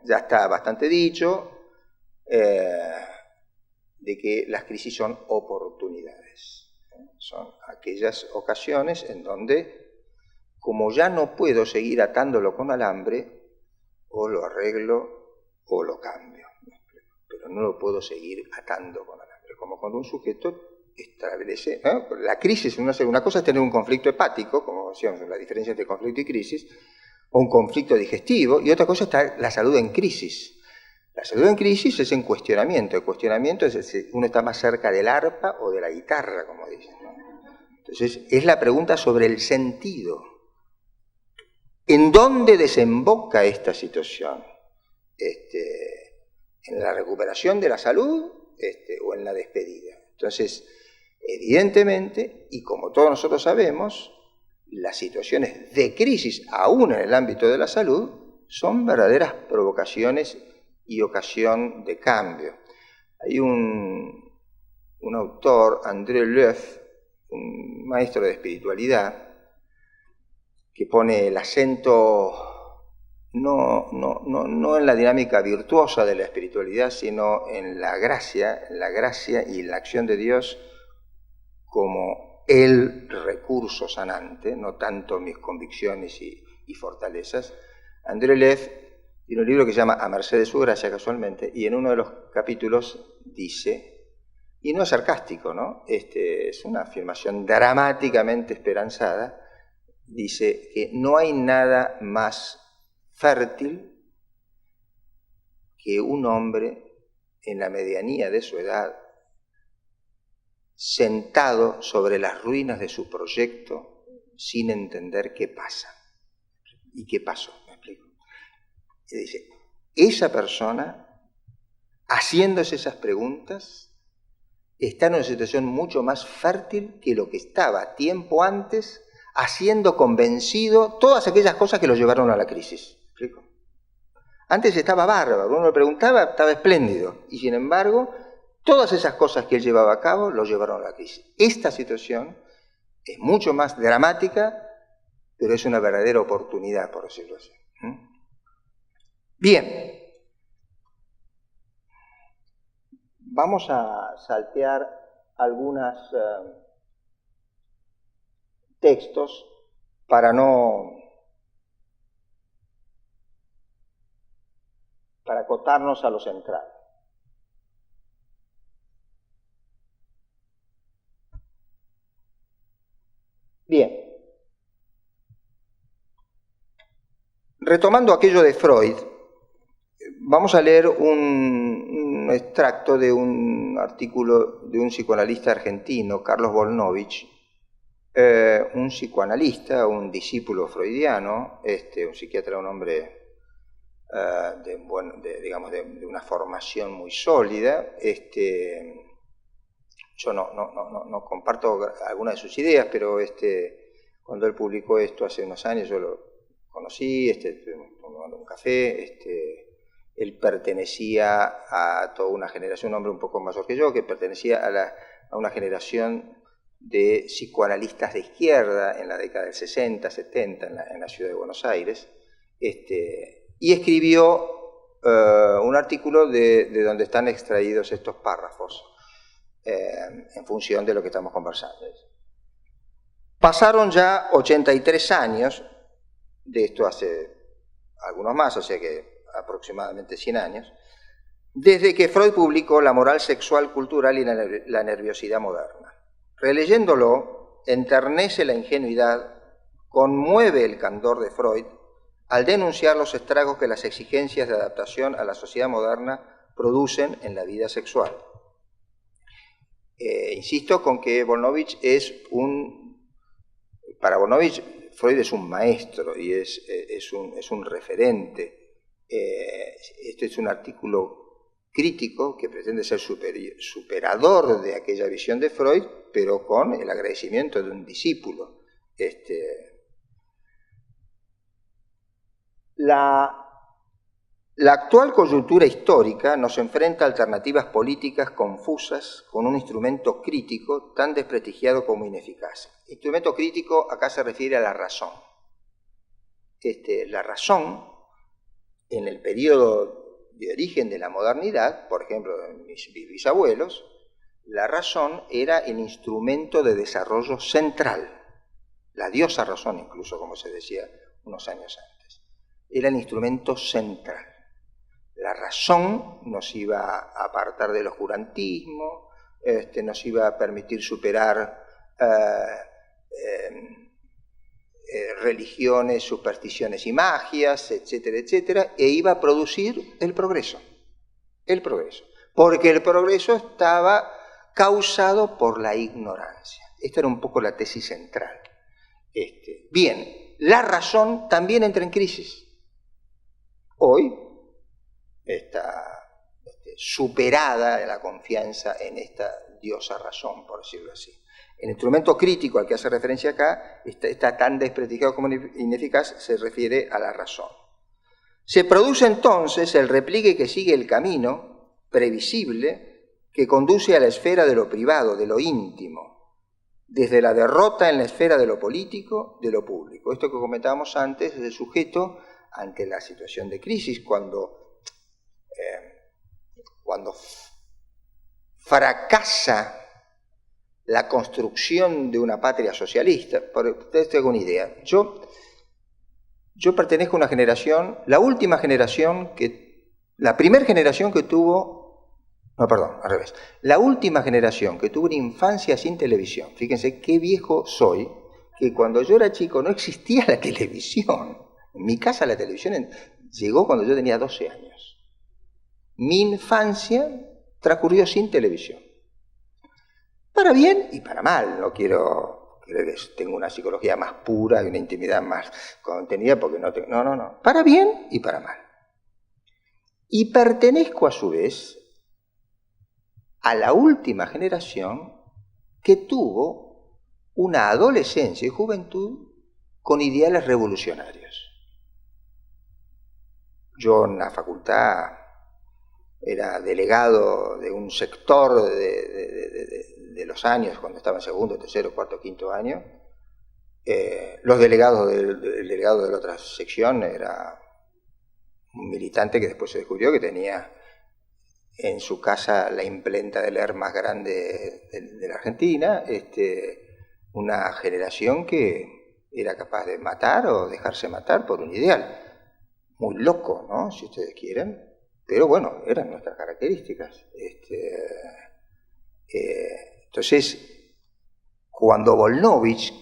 Ya está bastante dicho de que las crisis son oportunidades. Son aquellas ocasiones en donde, como ya no puedo seguir atándolo con alambre, o lo arreglo o lo cambio. Pero no lo puedo seguir atando con alambre. Como cuando un sujeto establece, la crisis, una cosa es tener un conflicto hepático, como decíamos, la diferencia entre conflicto y crisis, o un conflicto digestivo, y otra cosa está la salud en crisis. La salud en crisis es en cuestionamiento. El cuestionamiento es si uno está más cerca del arpa o de la guitarra, como dicen, ¿no? Entonces, es la pregunta sobre el sentido. ¿En dónde desemboca esta situación? ¿En la recuperación de la salud o en la despedida? Entonces, evidentemente, y como todos nosotros sabemos, las situaciones de crisis, aún en el ámbito de la salud, son verdaderas provocaciones y ocasión de cambio. Hay un autor, André Leuf, un maestro de espiritualidad, que pone el acento no en la dinámica virtuosa de la espiritualidad, sino en la gracia y la acción de Dios como el recurso sanante, no tanto mis convicciones y fortalezas. André Leuf tiene un libro que se llama A merced de su gracia, casualmente, y en uno de los capítulos dice, y no es sarcástico, ¿no? Es una afirmación dramáticamente esperanzada, dice que no hay nada más fértil que un hombre en la medianía de su edad, sentado sobre las ruinas de su proyecto, sin entender qué pasa. ¿Y qué pasó? Me explico. Y dice, esa persona, haciéndose esas preguntas, está en una situación mucho más fértil que lo que estaba tiempo antes, haciendo convencido todas aquellas cosas que lo llevaron a la crisis. ¿Me explico? Antes estaba bárbaro, uno le preguntaba, estaba espléndido, y sin embargo, todas esas cosas que él llevaba a cabo lo llevaron a la crisis. Esta situación es mucho más dramática, pero es una verdadera oportunidad, por decirlo así. Bien, vamos a saltear algunos textos para acotarnos a lo central. Bien, retomando aquello de Freud, vamos a leer un extracto de un artículo de un psicoanalista argentino, Carlos Volnovich, un psicoanalista, un discípulo freudiano, un psiquiatra, un hombre de una formación muy sólida. Yo no comparto algunas de sus ideas, pero cuando él publicó esto hace unos años, yo lo conocí, tomando un café. Él pertenecía a toda una generación, un hombre un poco mayor que yo, que pertenecía a una generación de psicoanalistas de izquierda en la década del 60, 70, en la ciudad de Buenos Aires, y escribió un artículo de donde están extraídos estos párrafos, en función de lo que estamos conversando. Pasaron ya 83 años, de esto hace algunos más, o sea que aproximadamente 100 años, desde que Freud publicó La moral sexual cultural y la nerviosidad moderna. Releyéndolo, enternece la ingenuidad, conmueve el candor de Freud al denunciar los estragos que las exigencias de adaptación a la sociedad moderna producen en la vida sexual. Insisto con que Volnovich para Volnovich, Freud es un maestro y es un referente. Este es un artículo crítico que pretende ser superador de aquella visión de Freud, pero con el agradecimiento de un discípulo. La actual coyuntura histórica nos enfrenta a alternativas políticas confusas con un instrumento crítico tan desprestigiado como ineficaz. Instrumento crítico acá se refiere a la razón. La razón, en el periodo de origen de la modernidad, por ejemplo, de mis bisabuelos, la razón era el instrumento de desarrollo central, la diosa razón incluso, como se decía unos años antes, era el instrumento central. La razón nos iba a apartar del oscurantismo, nos iba a permitir superar religiones, supersticiones y magias, etcétera, etcétera, e iba a producir el progreso, porque el progreso estaba causado por la ignorancia. Esta era un poco la tesis central. Bien, la razón también entra en crisis. Hoy está superada la confianza en esta diosa razón, por decirlo así. El instrumento crítico al que hace referencia acá está tan desprestigiado como ineficaz, se refiere a la razón. Se produce entonces el repliegue que sigue el camino previsible que conduce a la esfera de lo privado, de lo íntimo, desde la derrota en la esfera de lo político, de lo público. Esto que comentábamos antes es el sujeto ante la situación de crisis, cuando fracasa la construcción de una patria socialista. Para ustedes tengan una idea. Yo pertenezco a una generación, la primera generación que tuvo, la última generación que tuvo una infancia sin televisión. Fíjense qué viejo soy, que cuando yo era chico no existía la televisión. En mi casa la televisión llegó cuando yo tenía 12 años. Mi infancia transcurrió sin televisión. Para bien y para mal. No quiero que tenga una psicología más pura y una intimidad más contenida, porque no tengo... No. Para bien y para mal. Y pertenezco a su vez a la última generación que tuvo una adolescencia y juventud con ideales revolucionarios. Yo en la facultad era delegado de un sector de los años, cuando estaba en segundo, tercero, cuarto, quinto año. El delegado de la otra sección era un militante que después se descubrió que tenía en su casa la imprenta de leer más grande de la Argentina, una generación que era capaz de matar o dejarse matar por un ideal. Muy loco, ¿no? Si ustedes quieren. Pero bueno, eran nuestras características. Entonces, cuando Volnovich,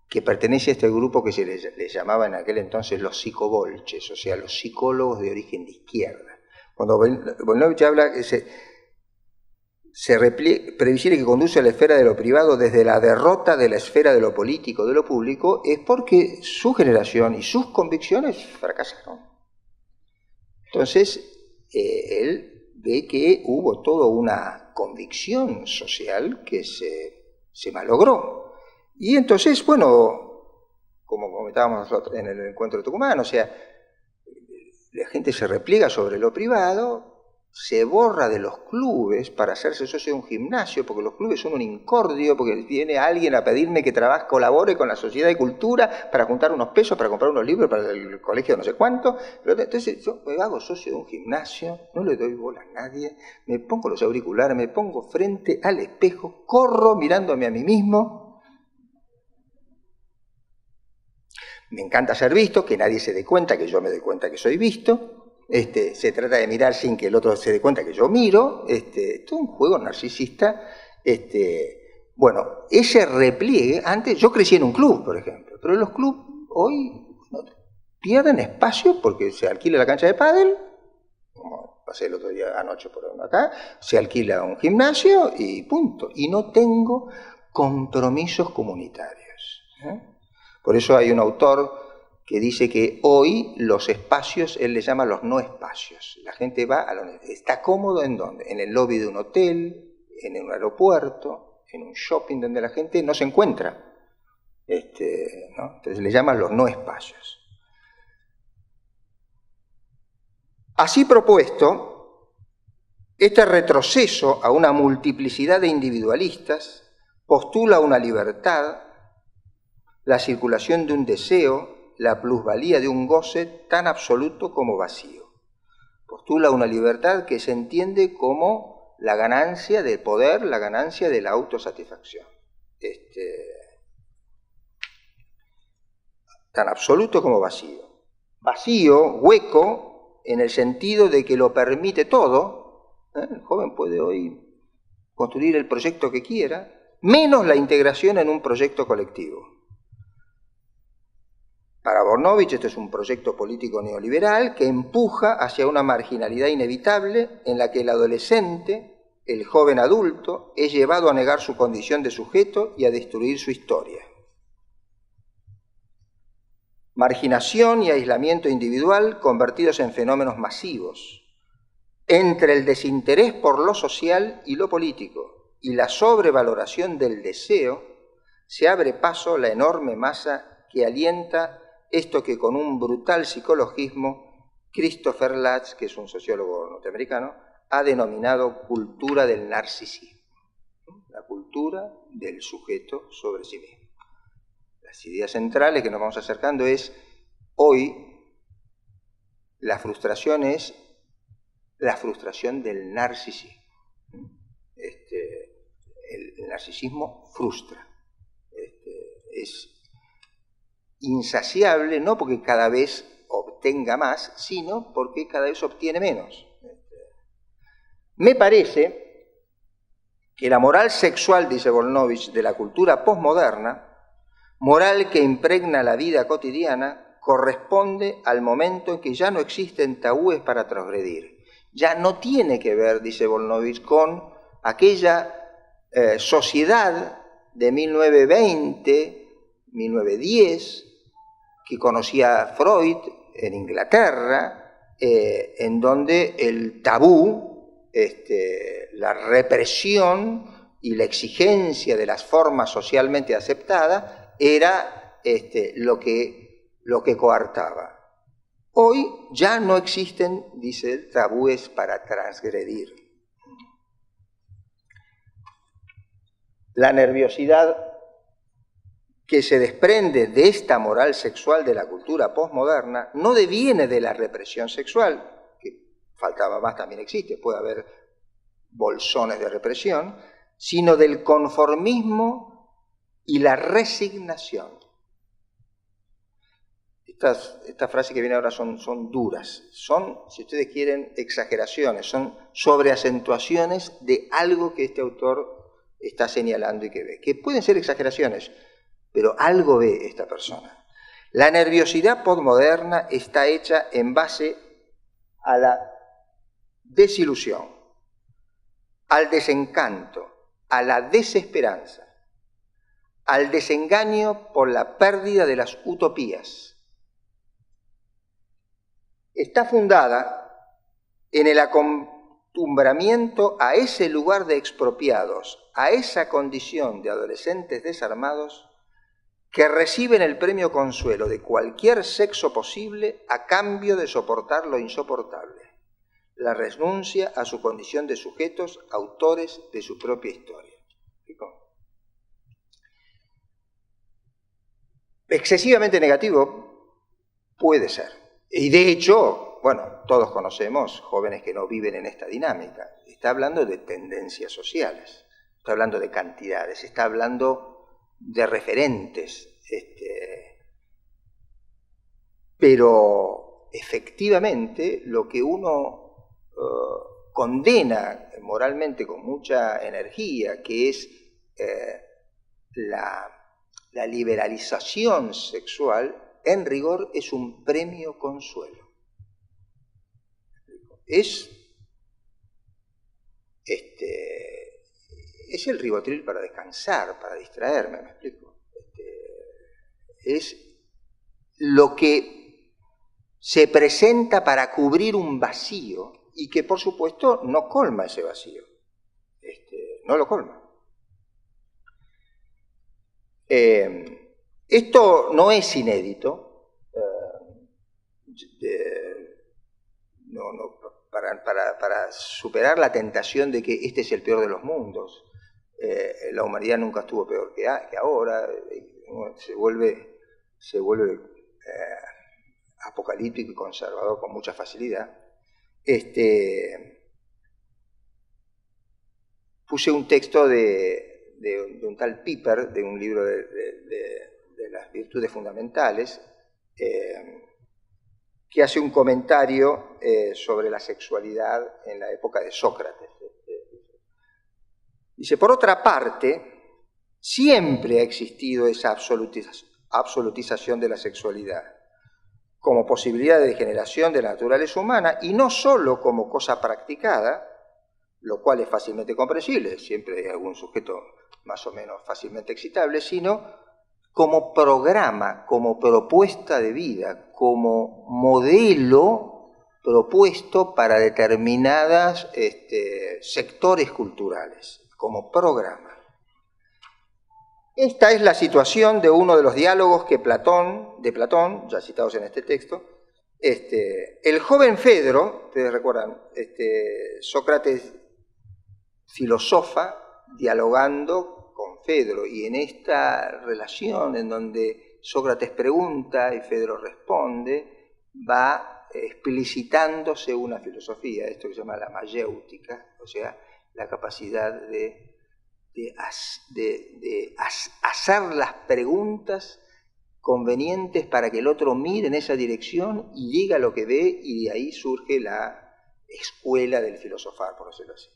que pertenece a este grupo que se les llamaba en aquel entonces los psicobolches, o sea, los psicólogos de origen de izquierda, cuando Volnovich habla que previsible que conduce a la esfera de lo privado desde la derrota de la esfera de lo político, de lo público, es porque su generación y sus convicciones fracasaron. Entonces, él ve que hubo toda una convicción social que se malogró. Y entonces, bueno, como comentábamos en el encuentro de Tucumán, o sea, la gente se repliega sobre lo privado, se borra de los clubes para hacerse socio de un gimnasio, porque los clubes son un incordio, porque viene alguien a pedirme que colabore con la Sociedad de Cultura para juntar unos pesos, para comprar unos libros para el colegio no sé cuánto. Pero entonces yo me hago socio de un gimnasio, no le doy bola a nadie, me pongo los auriculares, me pongo frente al espejo, corro mirándome a mí mismo. Me encanta ser visto, que nadie se dé cuenta, que yo me doy cuenta que soy visto. Se trata de mirar sin que el otro se dé cuenta que yo miro. Todo un juego narcisista. Bueno, ese repliegue, antes yo crecí en un club, por ejemplo, pero los clubes hoy pierden espacio porque se alquila la cancha de pádel, como pasé el otro día anoche por uno acá, se alquila un gimnasio y punto. Y no tengo compromisos comunitarios. Por eso hay un autor que dice que hoy los espacios, él les llama los no espacios. La gente va a está cómodo ¿en dónde? En el lobby de un hotel, en un aeropuerto, en un shopping donde la gente no se encuentra. ¿no? Entonces le llaman los no espacios. Así propuesto, este retroceso a una multiplicidad de individualistas postula una libertad, la circulación de un deseo, la plusvalía de un goce tan absoluto como vacío. Postula una libertad que se entiende como la ganancia del poder, la ganancia de la autosatisfacción. Tan absoluto como vacío. Vacío, hueco, en el sentido de que lo permite todo. El joven puede hoy construir el proyecto que quiera, menos la integración en un proyecto colectivo. Para Bornovich esto es un proyecto político neoliberal que empuja hacia una marginalidad inevitable en la que el adolescente, el joven adulto, es llevado a negar su condición de sujeto y a destruir su historia. Marginación y aislamiento individual convertidos en fenómenos masivos. Entre el desinterés por lo social y lo político y la sobrevaloración del deseo, se abre paso la enorme masa que alienta esto que con un brutal psicologismo Christopher Latz, que es un sociólogo norteamericano, ha denominado cultura del narcisismo, la cultura del sujeto sobre sí mismo. Las ideas centrales que nos vamos acercando es, hoy, la frustración es la frustración del narcisismo. El narcisismo frustra. Es insaciable, no porque cada vez obtenga más, sino porque cada vez obtiene menos. Me parece que la moral sexual, dice Bornovich, de la cultura posmoderna, moral que impregna la vida cotidiana, corresponde al momento en que ya no existen tabúes para transgredir. Ya no tiene que ver, dice Bornovich, con aquella sociedad de 1920, 1910, que conocía Freud en Inglaterra, en donde el tabú, la represión y la exigencia de las formas socialmente aceptadas era lo que coartaba. Hoy ya no existen, dice él, tabúes para transgredir. La nerviosidad que se desprende de esta moral sexual de la cultura posmoderna no deviene de la represión sexual, que faltaba más, también existe, puede haber bolsones de represión, sino del conformismo y la resignación. Estas frases que vienen ahora son duras, son, si ustedes quieren, exageraciones, son sobreacentuaciones de algo que este autor está señalando y que ve, que pueden ser exageraciones, pero algo ve esta persona. La nerviosidad postmoderna está hecha en base a la desilusión, al desencanto, a la desesperanza, al desengaño por la pérdida de las utopías. Está fundada en el acostumbramiento a ese lugar de expropiados, a esa condición de adolescentes desarmados que reciben el premio consuelo de cualquier sexo posible a cambio de soportar lo insoportable, la renuncia a su condición de sujetos, autores de su propia historia. Excesivamente negativo puede ser. Y de hecho, bueno, todos conocemos jóvenes que no viven en esta dinámica. Está hablando de tendencias sociales, está hablando de cantidades, está hablando de referentes. Pero efectivamente lo que uno condena moralmente con mucha energía, que es la liberalización sexual, en rigor es un premio consuelo. Es el ribotril para descansar, para distraerme, ¿me explico? Es lo que se presenta para cubrir un vacío y que, por supuesto, no colma ese vacío. No lo colma. Esto no es inédito. Para superar la tentación de que este es el peor de los mundos, la humanidad nunca estuvo peor que ahora, se vuelve apocalíptico y conservador con mucha facilidad. Puse un texto de un tal Piper, de un libro de las virtudes fundamentales, que hace un comentario sobre la sexualidad en la época de Sócrates. Dice, por otra parte, siempre ha existido esa absolutización de la sexualidad como posibilidad de degeneración de la naturaleza humana, y no solo como cosa practicada, lo cual es fácilmente comprensible, siempre hay algún sujeto más o menos fácilmente excitable, sino como programa, como propuesta de vida, como modelo propuesto para determinados sectores culturales, como programa. Esta es la situación de uno de los diálogos de Platón, ya citados en este texto. El joven Fedro, ustedes recuerdan, Sócrates filosofa dialogando con Fedro, y en esta relación en donde Sócrates pregunta y Fedro responde, va explicitándose una filosofía, esto que se llama la mayéutica, o sea, la capacidad de hacer las preguntas convenientes para que el otro mire en esa dirección y diga lo que ve, y de ahí surge la escuela del filosofar, por decirlo así.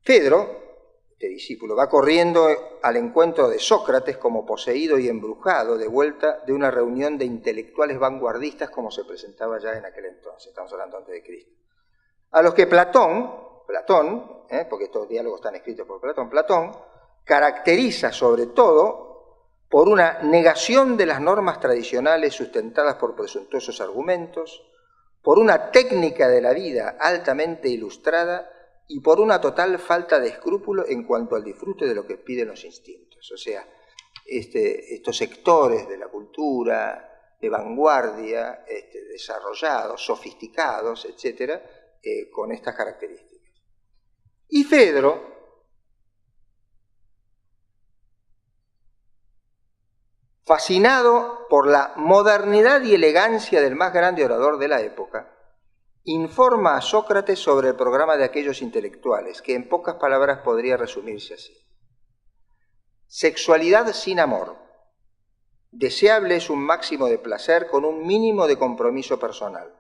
Fedro, este discípulo, va corriendo al encuentro de Sócrates como poseído y embrujado, de vuelta de una reunión de intelectuales vanguardistas como se presentaba ya en aquel entonces, estamos hablando antes de Cristo, a los que Platón, porque estos diálogos están escritos por Platón caracteriza sobre todo por una negación de las normas tradicionales sustentadas por presuntuosos argumentos, por una técnica de la vida altamente ilustrada y por una total falta de escrúpulo en cuanto al disfrute de lo que piden los instintos. O sea, estos sectores de la cultura de vanguardia, desarrollados, sofisticados, etcétera, con estas características. Y Fedro, fascinado por la modernidad y elegancia del más grande orador de la época, informa a Sócrates sobre el programa de aquellos intelectuales, que en pocas palabras podría resumirse así. Sexualidad sin amor. Deseable es un máximo de placer con un mínimo de compromiso personal.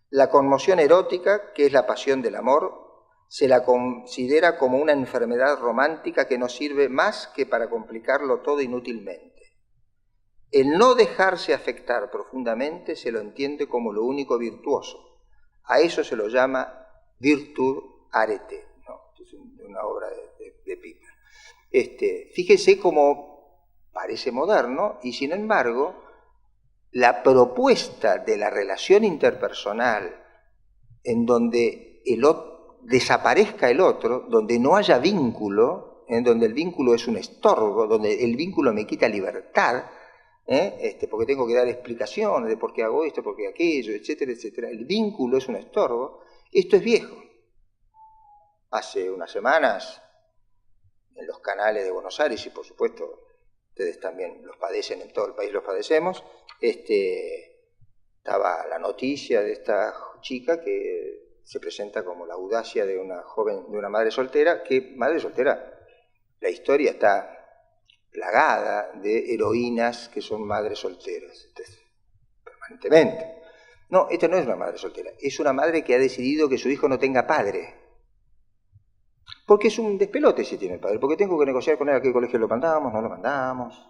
La conmoción erótica, que es la pasión del amor, se la considera como una enfermedad romántica que no sirve más que para complicarlo todo inútilmente. El no dejarse afectar profundamente se lo entiende como lo único virtuoso. A eso se lo llama virtud arete, ¿no? Es una obra de Piper. Fíjese cómo parece moderno, y sin embargo, la propuesta de la relación interpersonal en donde desaparezca el otro, donde no haya vínculo, en donde el vínculo es un estorbo, donde el vínculo me quita libertad, porque tengo que dar explicaciones de por qué hago esto, por qué aquello, etcétera, etcétera. El vínculo es un estorbo. Esto es viejo. Hace unas semanas, en los canales de Buenos Aires, y por supuesto ustedes también los padecen, en todo el país los padecemos, estaba la noticia de esta chica que se presenta como la audacia de una joven, de una madre soltera, la historia está plagada de heroínas que son madres solteras, permanentemente. No, esta no es una madre soltera, es una madre que ha decidido que su hijo no tenga padre. Porque es un despelote si tiene padre, porque tengo que negociar con él a qué colegio lo mandamos, no lo mandamos.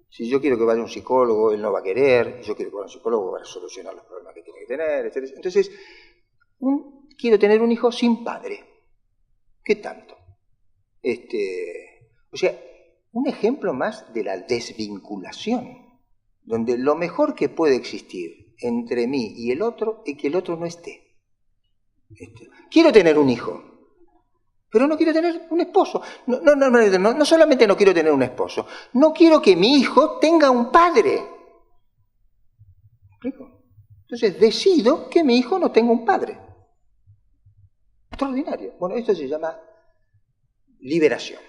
Si yo quiero que vaya un psicólogo, él no va a querer, y yo quiero que vaya un psicólogo para solucionar los problemas que tiene que tener, etc. Entonces, quiero tener un hijo sin padre. ¿Qué tanto? O sea, un ejemplo más de la desvinculación. donde lo mejor que puede existir entre mí y el otro es que el otro no esté. Quiero tener un hijo, pero no quiero tener un esposo. No solamente no quiero tener un esposo, no quiero que mi hijo tenga un padre. Entonces decido que mi hijo no tenga un padre. Extraordinario. Bueno, esto se llama liberación.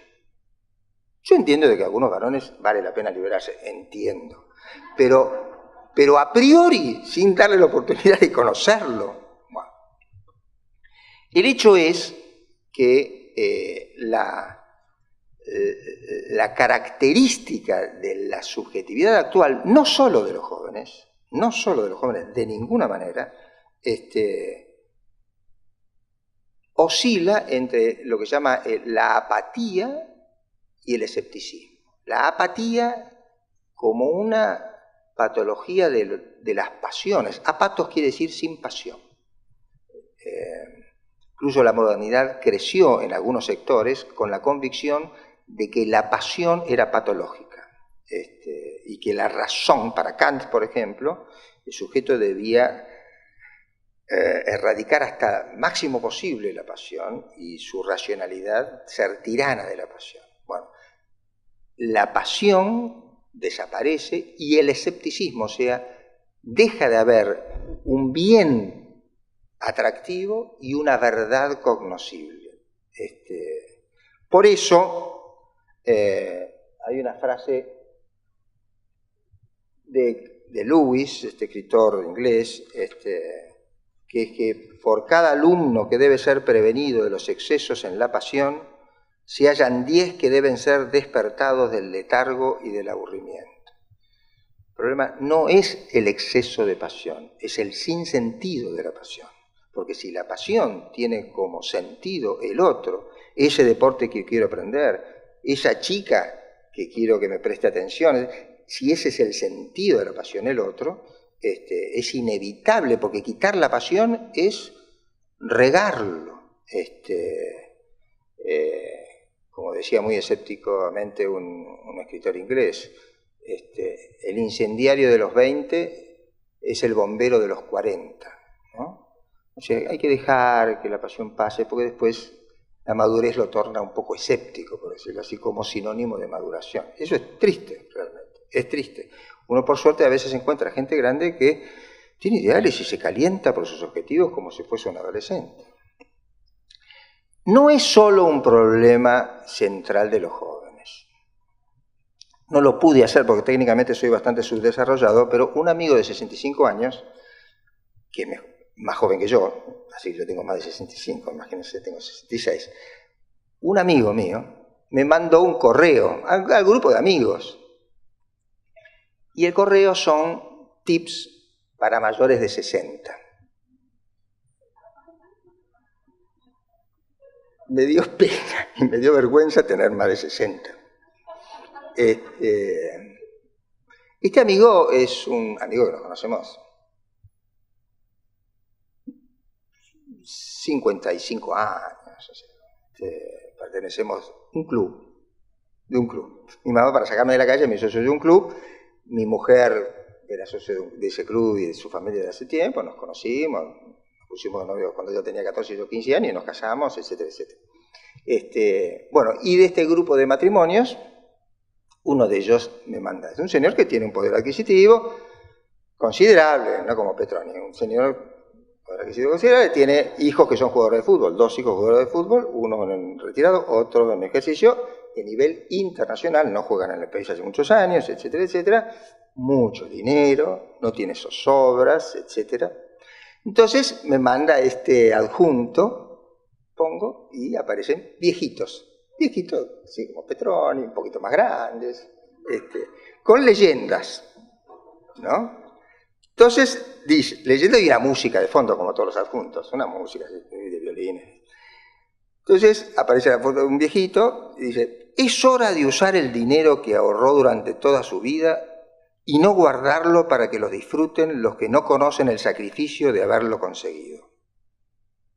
Yo entiendo de que a algunos varones vale la pena liberarse, entiendo. Pero a priori, sin darle la oportunidad de conocerlo. Bueno. El hecho es que la característica de la subjetividad actual, no solo de los jóvenes, de ninguna manera, oscila entre lo que se llama la apatía y el escepticismo. La apatía como una patología de las pasiones. Apatos quiere decir sin pasión. Incluso la modernidad creció en algunos sectores con la convicción de que la pasión era patológica y que la razón, para Kant, por ejemplo, el sujeto debía erradicar hasta el máximo posible la pasión y su racionalidad ser tirana de la pasión. Bueno, la pasión desaparece y el escepticismo, o sea, deja de haber un bien atractivo y una verdad cognoscible. Por eso hay una frase de Lewis, este escritor inglés, que es que por cada alumno que debe ser prevenido de los excesos en la pasión, se hallan 10 que deben ser despertados del letargo y del aburrimiento. El problema no es el exceso de pasión, es el sinsentido de la pasión. Porque si la pasión tiene como sentido el otro, ese deporte que quiero aprender, esa chica que quiero que me preste atención, si ese es el sentido de la pasión el otro, es inevitable, porque quitar la pasión es regarlo. Como decía muy escépticamente un escritor inglés, el incendiario de los 20 es el bombero de los 40, ¿no? O sea, hay que dejar que la pasión pase, porque después la madurez lo torna un poco escéptico, por decirlo así, como sinónimo de maduración. Eso es triste, realmente, es triste. Uno, por suerte, a veces encuentra gente grande que tiene ideales y se calienta por sus objetivos como si fuese un adolescente. No es solo un problema central de los jóvenes. No lo pude hacer porque técnicamente soy bastante subdesarrollado, pero un amigo de 65 años, que es más joven que yo, así que yo tengo más de 65, imagínense, tengo 66, un amigo mío me mandó un correo al grupo de amigos. Y el correo son tips para mayores de 60. Me dio pena y me dio vergüenza tener más de 60. Este amigo es un amigo que nos conocemos 55 años. O sea, pertenecemos a un club. Mi mamá, para sacarme de la calle, me hizo socio de un club. Mi mujer era socio de ese club y de su familia de hace tiempo. Nos conocimos, nos pusimos de novios cuando yo tenía 14 y yo 15 años y nos casamos, etcétera, etcétera. Bueno, y de este grupo de matrimonios, uno de ellos me manda. Es un señor que tiene un poder adquisitivo considerable, no como Petroni, un señor poder adquisitivo considerable, tiene hijos que son jugadores de fútbol, 2 hijos jugadores de fútbol, uno en retirado, otro en ejercicio, de nivel internacional, no juegan en el país hace muchos años, etcétera, etcétera, mucho dinero, no tiene zozobras, etcétera. Entonces me manda este adjunto, pongo, y aparecen viejitos, así como Petroni, un poquito más grandes, con leyendas, ¿no? Entonces, dice, leyenda y una música de fondo, como todos los adjuntos, una música de violines. Entonces, aparece la foto de un viejito y dice, es hora de usar el dinero que ahorró durante toda su vida y no guardarlo para que lo disfruten los que no conocen el sacrificio de haberlo conseguido.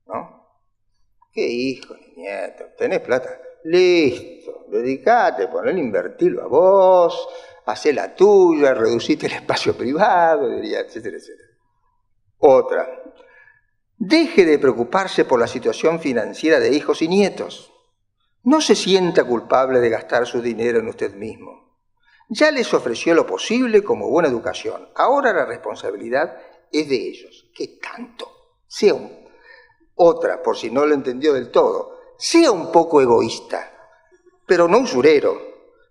¿No? ¿Qué hijo ni nieto? ¿Tenés plata? Listo, dedicate, ponele, invertirlo a vos, hacé la tuya, reduciste el espacio privado, diría, etcétera, etcétera. Otra, deje de preocuparse por la situación financiera de hijos y nietos. No se sienta culpable de gastar su dinero en usted mismo. Ya les ofreció lo posible como buena educación. Ahora la responsabilidad es de ellos. ¿Qué tanto? Otra, por si no lo entendió del todo, sea un poco egoísta, pero no usurero.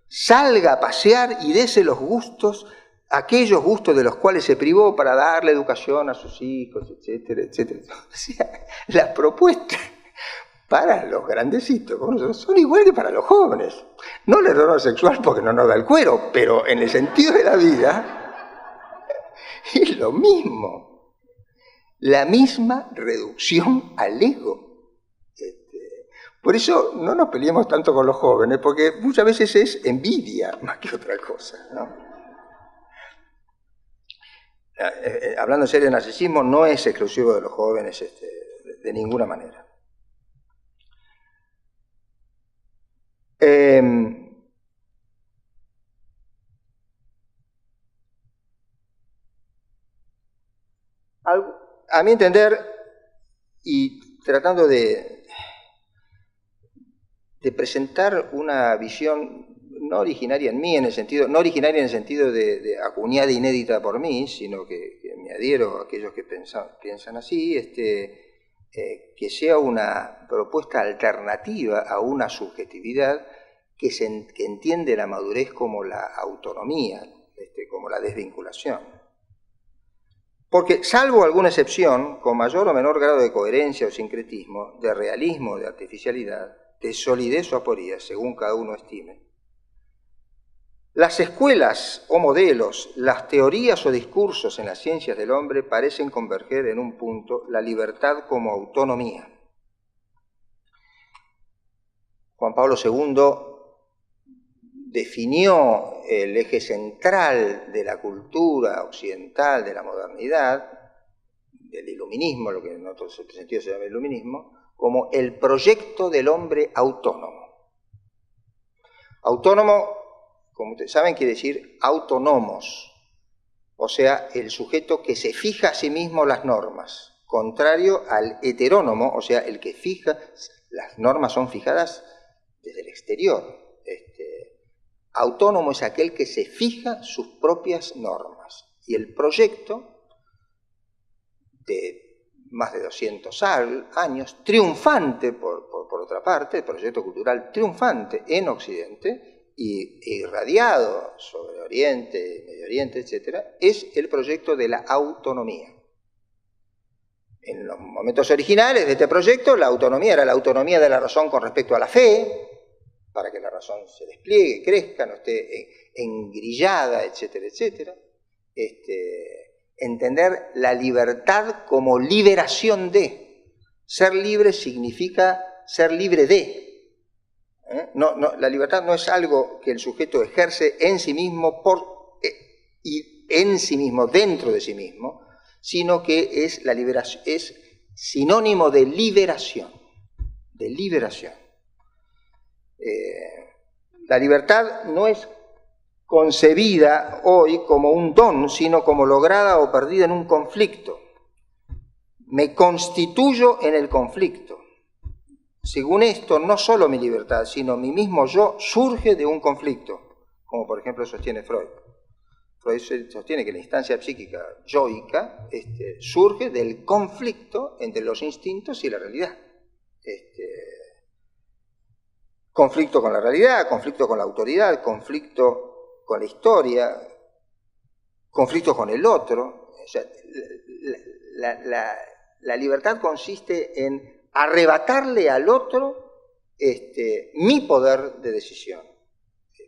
Salga a pasear y dese los gustos, aquellos gustos de los cuales se privó para darle educación a sus hijos, etcétera, etcétera. O sea, las propuestas para los grandecitos como nosotros son igual que para los jóvenes. No el error sexual porque no nos da el cuero, pero en el sentido de la vida es lo mismo. La misma reducción al ego. Por eso no nos peleemos tanto con los jóvenes, porque muchas veces es envidia más que otra cosa, ¿no? Hablando en serio, el narcisismo no es exclusivo de los jóvenes de ninguna manera. A mi entender, y tratando de presentar una visión no originaria en mí, no originaria en el sentido de acuñada inédita por mí, sino que me adhiero a aquellos que piensan así, que sea una propuesta alternativa a una subjetividad que entiende la madurez como la autonomía, como la desvinculación. Porque, salvo alguna excepción, con mayor o menor grado de coherencia o sincretismo, de realismo o de artificialidad, de solidez o aporía, según cada uno estime, las escuelas o modelos, las teorías o discursos en las ciencias del hombre parecen converger en un punto: la libertad como autonomía. Juan Pablo II definió el eje central de la cultura occidental, de la modernidad, del iluminismo, lo que en otro sentido se llama iluminismo, como el proyecto del hombre autónomo. Autónomo, como ustedes saben, quiere decir autónomos, o sea, el sujeto que se fija a sí mismo las normas, contrario al heterónomo, o sea, el que fija, las normas son fijadas desde el exterior. Autónomo es aquel que se fija sus propias normas, y el proyecto de más de 200 años, triunfante por otra parte, el proyecto cultural triunfante en Occidente y irradiado sobre Oriente, Medio Oriente, etc., es el proyecto de la autonomía. En los momentos originales de este proyecto, la autonomía era la autonomía de la razón con respecto a la fe, para que la razón se despliegue, crezca, no esté engrillada, etcétera, etcétera. Entender la libertad como liberación de. Ser libre significa ser libre de. La libertad no es algo que el sujeto ejerce en sí mismo y en sí mismo, dentro de sí mismo, sino que es la liberación, es sinónimo de liberación. De liberación. La libertad no es concebida hoy como un don, sino como lograda o perdida en un conflicto. Me constituyo en el conflicto. Según esto, no solo mi libertad, sino mi mismo yo surge de un conflicto, como por ejemplo sostiene Freud. Freud sostiene que la instancia psíquica yoica surge del conflicto entre los instintos y la realidad. Conflicto con la realidad, conflicto con la autoridad, conflicto con la historia, conflicto con el otro. O sea, la libertad consiste en arrebatarle al otro mi poder de decisión,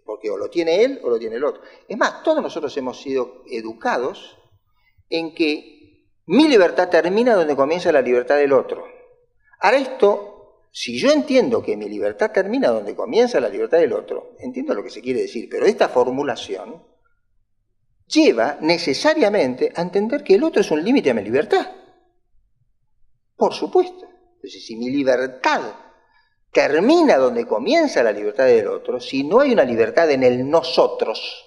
porque o lo tiene él o lo tiene el otro. Es más, todos nosotros hemos sido educados en que mi libertad termina donde comienza la libertad del otro. Ahora esto, si yo entiendo que mi libertad termina donde comienza la libertad del otro, entiendo lo que se quiere decir, pero esta formulación lleva necesariamente a entender que el otro es un límite a mi libertad. Por supuesto. Entonces, si mi libertad termina donde comienza la libertad del otro, si no hay una libertad en el nosotros,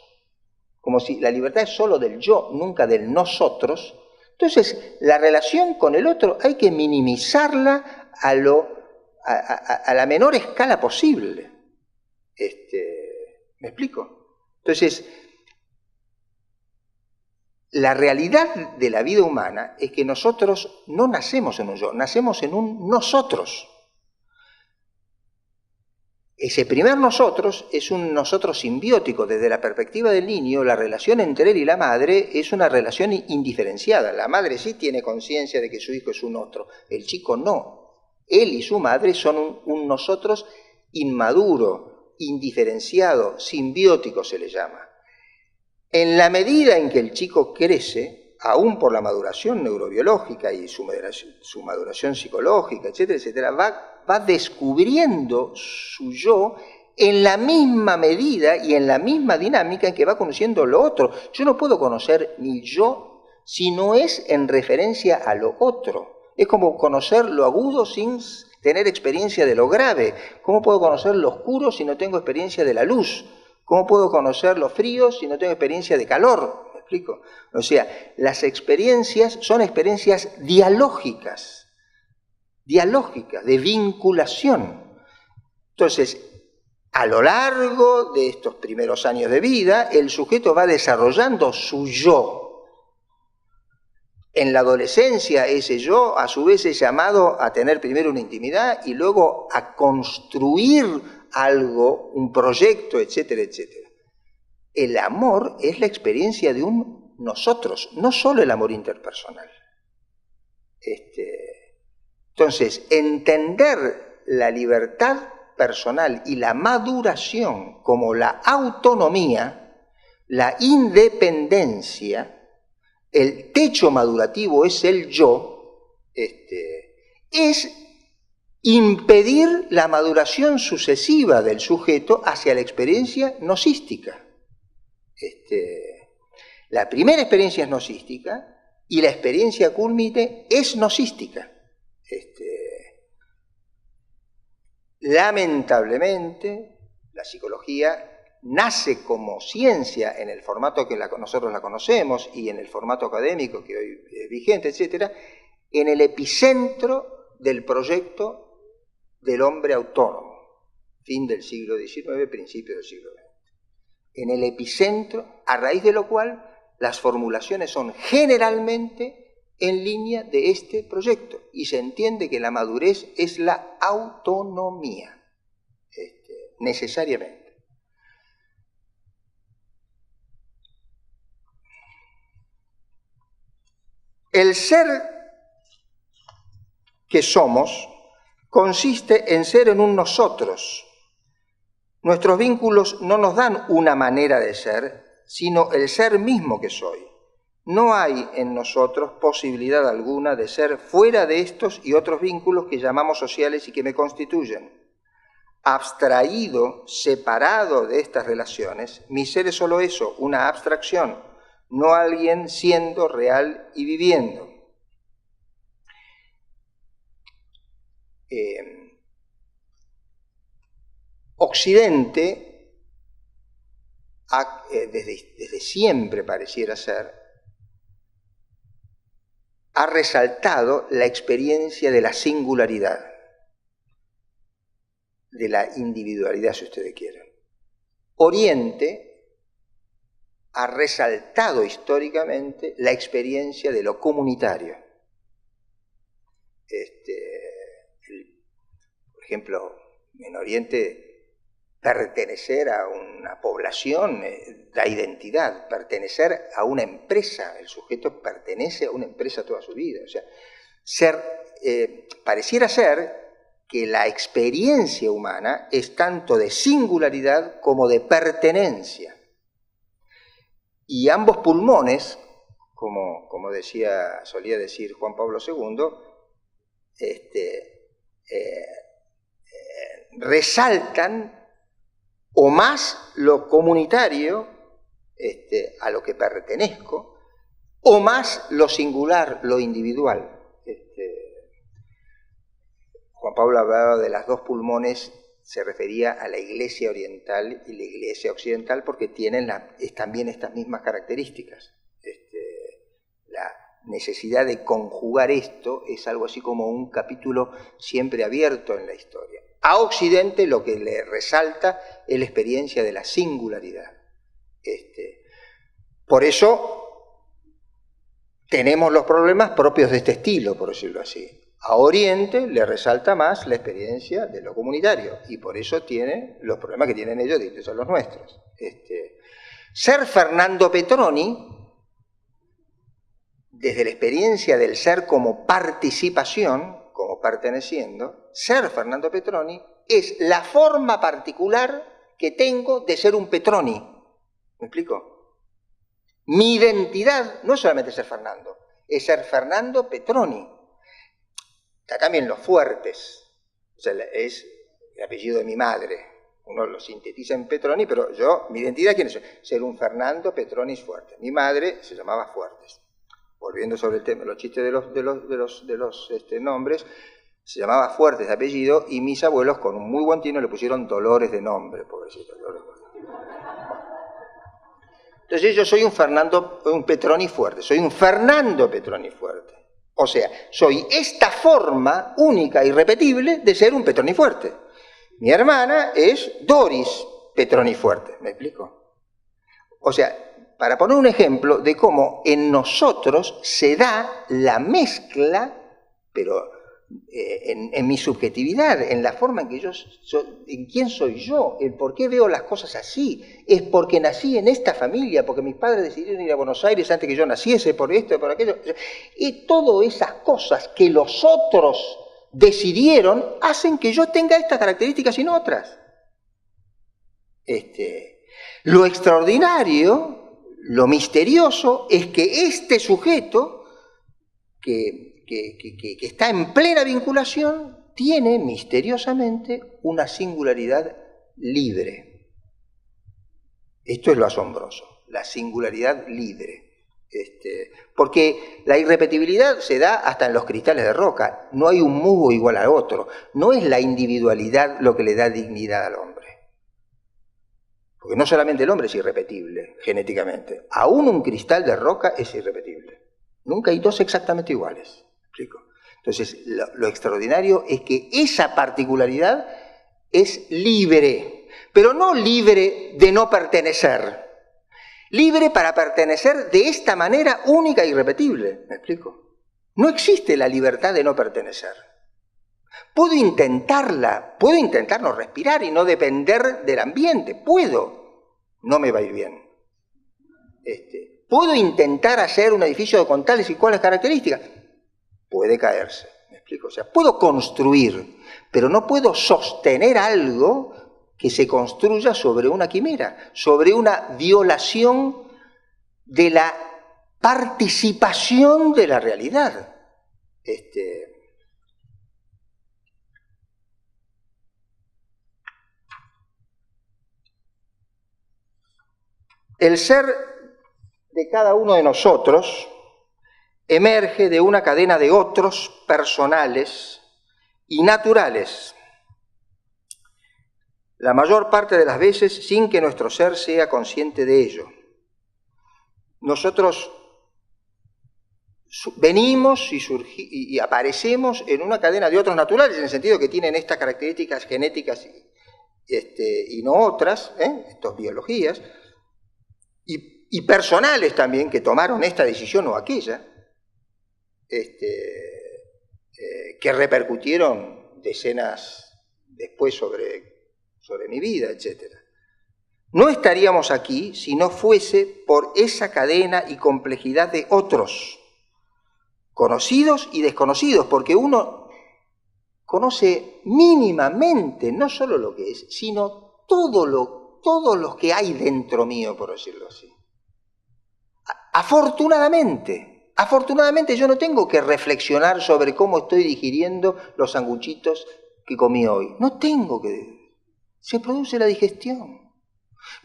como si la libertad es solo del yo, nunca del nosotros. Entonces, la relación con el otro hay que minimizarla a la menor escala posible. ¿Me explico? Entonces, la realidad de la vida humana es que nosotros no nacemos en un yo, nacemos en un nosotros. Ese primer nosotros es un nosotros simbiótico. Desde la perspectiva del niño, la relación entre él y la madre es una relación indiferenciada. La madre sí tiene conciencia de que su hijo es un otro, el chico no. Él y su madre son un nosotros inmaduro, indiferenciado, simbiótico se le llama. En la medida en que el chico crece, aún por la maduración neurobiológica y su maduración psicológica, etcétera, etcétera, va descubriendo su yo en la misma medida y en la misma dinámica en que va conociendo lo otro. Yo no puedo conocer mi yo si no es en referencia a lo otro. Es como conocer lo agudo sin tener experiencia de lo grave. ¿Cómo puedo conocer lo oscuro si no tengo experiencia de la luz? ¿Cómo puedo conocer lo frío si no tengo experiencia de calor? ¿Me explico? O sea, las experiencias son experiencias dialógicas, de vinculación. Entonces, a lo largo de estos primeros años de vida, el sujeto va desarrollando su yo. En la adolescencia, ese yo, a su vez, es llamado a tener primero una intimidad y luego a construir algo, un proyecto, etcétera, etcétera. El amor es la experiencia de un nosotros, no solo el amor interpersonal. Entonces, entender la libertad personal y la maduración como la autonomía, la independencia, el techo madurativo es el yo, es impedir la maduración sucesiva del sujeto hacia la experiencia nosística. La primera experiencia es nosística y la experiencia cúlmine es nosística. Lamentablemente, la psicología nace como ciencia en el formato que nosotros la conocemos y en el formato académico que hoy es vigente, etcétera, en el epicentro del proyecto del hombre autónomo, fin del siglo XIX, principio del siglo XX. En el epicentro, a raíz de lo cual las formulaciones son generalmente en línea de este proyecto y se entiende que la madurez es la autonomía, necesariamente. El ser que somos consiste en ser en un nosotros. Nuestros vínculos no nos dan una manera de ser, sino el ser mismo que soy. No hay en nosotros posibilidad alguna de ser fuera de estos y otros vínculos que llamamos sociales y que me constituyen. Abstraído, separado de estas relaciones, mi ser es solo eso, una abstracción, no alguien siendo real y viviendo. Occidente, desde siempre pareciera ser, ha resaltado la experiencia de la singularidad, de la individualidad, si ustedes quieren. Oriente ha resaltado históricamente la experiencia de lo comunitario. Por ejemplo, en Oriente, pertenecer a una población da identidad, pertenecer a una empresa, el sujeto pertenece a una empresa toda su vida. O sea, pareciera ser que la experiencia humana es tanto de singularidad como de pertenencia. Y ambos pulmones, como solía decir Juan Pablo II, resaltan o más lo comunitario, a lo que pertenezco, o más lo singular, lo individual. Juan Pablo hablaba de las dos pulmones se refería a la Iglesia oriental y la Iglesia occidental porque tienen también estas mismas características. La necesidad de conjugar esto es algo así como un capítulo siempre abierto en la historia. A Occidente lo que le resalta es la experiencia de la singularidad. Por eso tenemos los problemas propios de este estilo, por decirlo así. A Oriente le resalta más la experiencia de lo comunitario y por eso tiene los problemas que tienen ellos distintos a los nuestros. Ser Fernando Petroni, desde la experiencia del ser como participación, como perteneciendo, ser Fernando Petroni es la forma particular que tengo de ser un Petroni. ¿Me explico? Mi identidad no es solamente ser Fernando, es ser Fernando Petroni. Está también los Fuertes, o sea, es el apellido de mi madre. Uno lo sintetiza en Petroni, pero mi identidad, ¿quién es? Ser un Fernando Petroni Fuertes. Mi madre se llamaba Fuertes. Volviendo sobre el tema, los chistes de los nombres, se llamaba Fuertes de apellido y mis abuelos con un muy buen tino le pusieron Dolores de nombre, pobrecito. Entonces yo soy un Petroni Fuerte, soy un Fernando Petroni Fuerte. O sea, soy esta forma única e irrepetible de ser un Petroni Fuerte. Mi hermana es Doris Petroni Fuerte, ¿me explico? O sea, para poner un ejemplo de cómo en nosotros se da la mezcla, pero en mi subjetividad, en la forma en que en quién soy yo, el por qué veo las cosas así, es porque nací en esta familia, porque mis padres decidieron ir a Buenos Aires antes que yo naciese, por esto, por aquello, y todas esas cosas que los otros decidieron hacen que yo tenga estas características y no otras. Lo extraordinario, lo misterioso, es que este sujeto que está en plena vinculación tiene misteriosamente una singularidad libre. Esto es lo asombroso, la singularidad libre. Porque la irrepetibilidad se da hasta en los cristales de roca. No hay un musgo igual al otro. No es la individualidad lo que le da dignidad al hombre. Porque no solamente el hombre es irrepetible genéticamente. Aún un cristal de roca es irrepetible. Nunca hay dos exactamente iguales. ¿Me explico? Entonces, lo extraordinario es que esa particularidad es libre. Pero no libre de no pertenecer. Libre para pertenecer de esta manera única e irrepetible. ¿Me explico? No existe la libertad de no pertenecer. Puedo intentarla, puedo intentar no respirar y no depender del ambiente. Puedo. No me va a ir bien. Puedo intentar hacer un edificio con tales y cuales características. Puede caerse. ¿Me explico? O sea, puedo construir, pero no puedo sostener algo que se construya sobre una quimera, sobre una violación de la participación de la realidad. El ser de cada uno de nosotros emerge de una cadena de otros personales y naturales, la mayor parte de las veces sin que nuestro ser sea consciente de ello. Nosotros venimos y aparecemos en una cadena de otros naturales, en el sentido que tienen estas características genéticas y no otras, estas biologías, y personales también, que tomaron esta decisión o aquella, que repercutieron decenas después sobre mi vida, etc. No estaríamos aquí si no fuese por esa cadena y complejidad de otros, conocidos y desconocidos, porque uno conoce mínimamente no solo lo que es, sino todo lo que hay dentro mío, por decirlo así. Afortunadamente yo no tengo que reflexionar sobre cómo estoy digiriendo los sanguchitos que comí hoy. No tengo que... Se produce la digestión.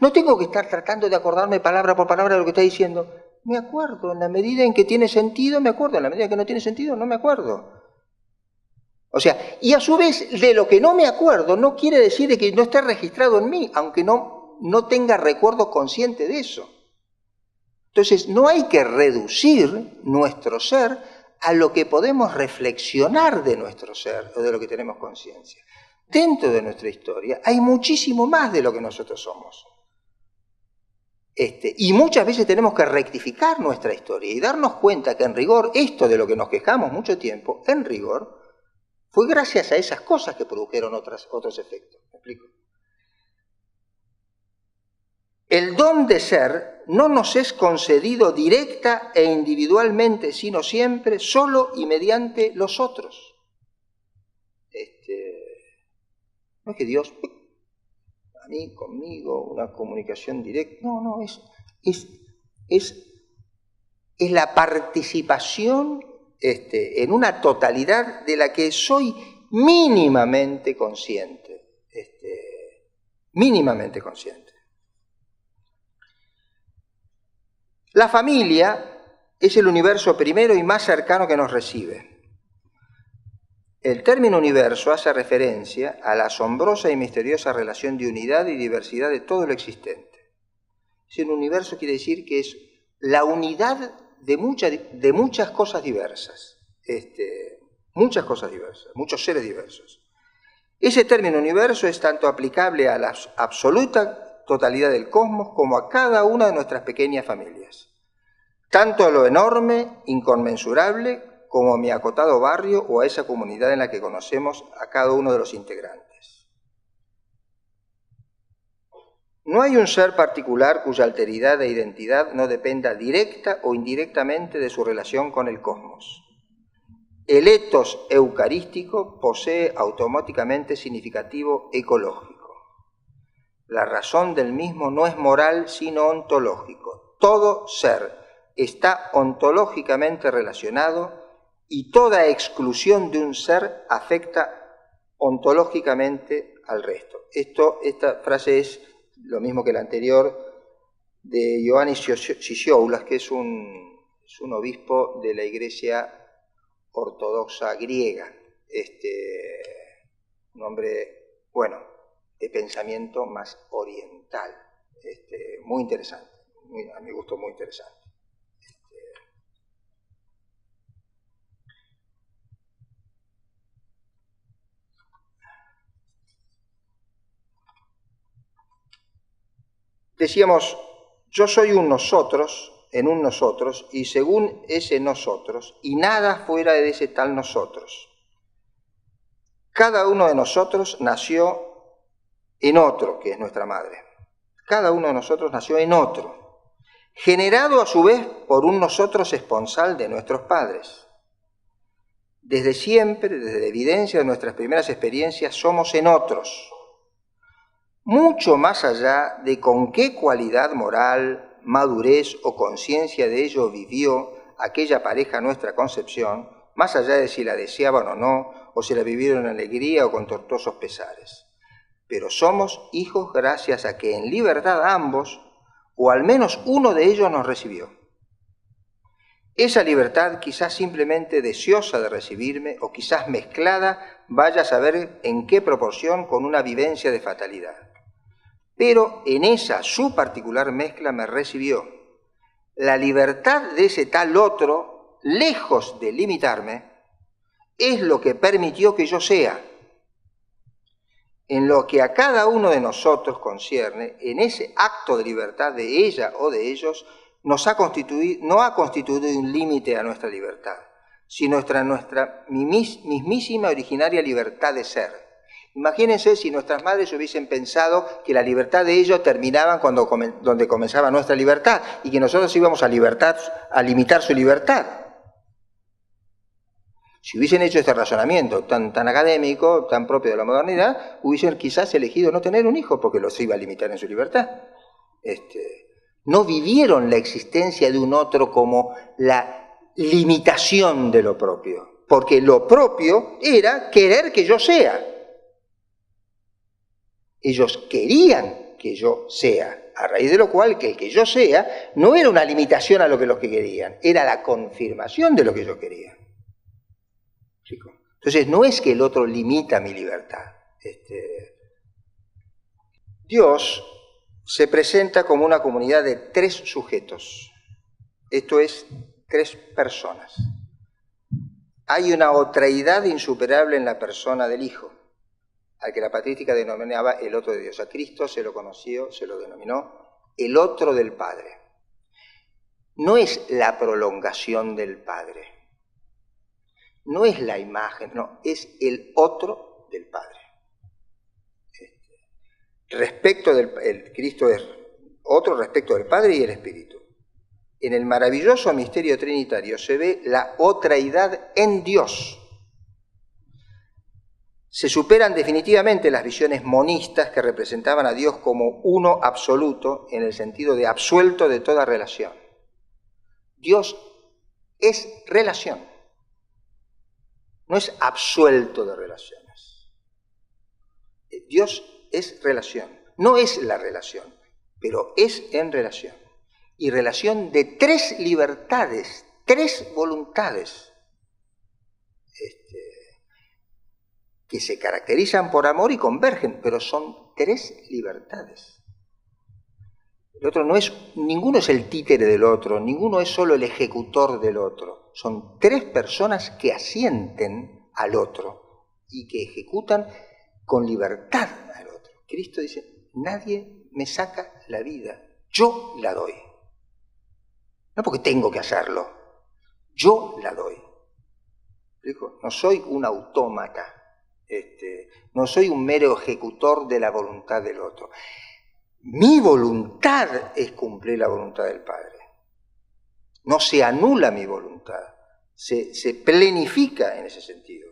No tengo que estar tratando de acordarme palabra por palabra de lo que está diciendo. Me acuerdo, en la medida en que tiene sentido, me acuerdo. En la medida en que no tiene sentido, no me acuerdo. O sea, y a su vez, de lo que no me acuerdo, no quiere decir de que no esté registrado en mí, aunque no tenga recuerdo consciente de eso. Entonces, no hay que reducir nuestro ser a lo que podemos reflexionar de nuestro ser o de lo que tenemos conciencia. Dentro de nuestra historia hay muchísimo más de lo que nosotros somos. Y muchas veces tenemos que rectificar nuestra historia y darnos cuenta que en rigor esto de lo que nos quejamos mucho tiempo, en rigor, fue gracias a esas cosas que produjeron otros efectos. ¿Me explico? El don de ser no nos es concedido directa e individualmente, sino siempre solo y mediante los otros. No es que Dios, a mí, conmigo, una comunicación directa. No, es la participación en una totalidad de la que soy mínimamente consciente. Mínimamente consciente. La familia es el universo primero y más cercano que nos recibe. El término universo hace referencia a la asombrosa y misteriosa relación de unidad y diversidad de todo lo existente. Si un universo quiere decir que es la unidad de muchas cosas diversas, muchas cosas diversas, muchos seres diversos. Ese término universo es tanto aplicable a la absoluta totalidad del cosmos como a cada una de nuestras pequeñas familias, tanto a lo enorme, inconmensurable, como a mi acotado barrio o a esa comunidad en la que conocemos a cada uno de los integrantes. No hay un ser particular cuya alteridad e identidad no dependa directa o indirectamente de su relación con el cosmos. El etos eucarístico posee automáticamente significativo ecológico. La razón del mismo no es moral, sino ontológico. Todo ser está ontológicamente relacionado y toda exclusión de un ser afecta ontológicamente al resto. Esta frase es lo mismo que la anterior de Ioannis Sisioulas, que es un obispo de la Iglesia ortodoxa griega, un hombre, bueno, de pensamiento más oriental, muy interesante, a mi gusto muy interesante. Decíamos, yo soy un nosotros, en un nosotros, y según ese nosotros, y nada fuera de ese tal nosotros. Cada uno de nosotros nació en otro, que es nuestra madre. Cada uno de nosotros nació en otro, generado a su vez por un nosotros esponsal de nuestros padres. Desde siempre, desde la evidencia de nuestras primeras experiencias, somos en otros. Mucho más allá de con qué cualidad moral, madurez o conciencia de ello vivió aquella pareja a nuestra concepción, más allá de si la deseaban o no, o si la vivieron en alegría o con tortuosos pesares. Pero somos hijos gracias a que en libertad ambos, o al menos uno de ellos, nos recibió. Esa libertad, quizás simplemente deseosa de recibirme, o quizás mezclada, vaya a saber en qué proporción, con una vivencia de fatalidad. Pero en esa su particular mezcla me recibió. La libertad de ese tal otro, lejos de limitarme, es lo que permitió que yo sea. En lo que a cada uno de nosotros concierne, en ese acto de libertad de ella o de ellos, no ha constituido un límite a nuestra libertad, sino nuestra mismísima originaria libertad de ser. Imagínense si nuestras madres hubiesen pensado que la libertad de ellos terminaba donde comenzaba nuestra libertad y que nosotros íbamos a limitar su libertad. Si hubiesen hecho este razonamiento tan académico, tan propio de la modernidad, hubiesen quizás elegido no tener un hijo porque los iba a limitar en su libertad. No vivieron la existencia de un otro como la limitación de lo propio, porque lo propio era querer que yo sea. Ellos querían que yo sea, a raíz de lo cual que el que yo sea no era una limitación a lo que los que querían, era la confirmación de lo que yo quería. ¿Chico? Entonces, no es que el otro limita mi libertad. Dios se presenta como una comunidad de 3 sujetos. Esto es, 3 personas. Hay una otreidad insuperable en la persona del Hijo, al que la patrística denominaba el otro de Dios. A Cristo se lo conoció, se lo denominó el otro del Padre. No es la prolongación del Padre, no es la imagen, no, es el otro del Padre. El Cristo es otro respecto del Padre y el Espíritu. En el maravilloso misterio trinitario se ve la otreidad en Dios. Se superan definitivamente las visiones monistas que representaban a Dios como uno absoluto en el sentido de absuelto de toda relación. Dios es relación, no es absuelto de relaciones. Dios es relación, no es la relación, pero es en relación. Y relación de 3 libertades, 3 voluntades, que se caracterizan por amor y convergen, pero son 3 libertades. El otro ninguno es el títere del otro, ninguno es solo el ejecutor del otro. Son 3 personas que asienten al otro y que ejecutan con libertad al otro. Cristo dice, nadie me saca la vida, yo la doy. No porque tengo que hacerlo, yo la doy. ¿Dijo? No soy un autómata, no soy un mero ejecutor de la voluntad del otro. Mi voluntad es cumplir la voluntad del Padre. No se anula mi voluntad, se plenifica en ese sentido.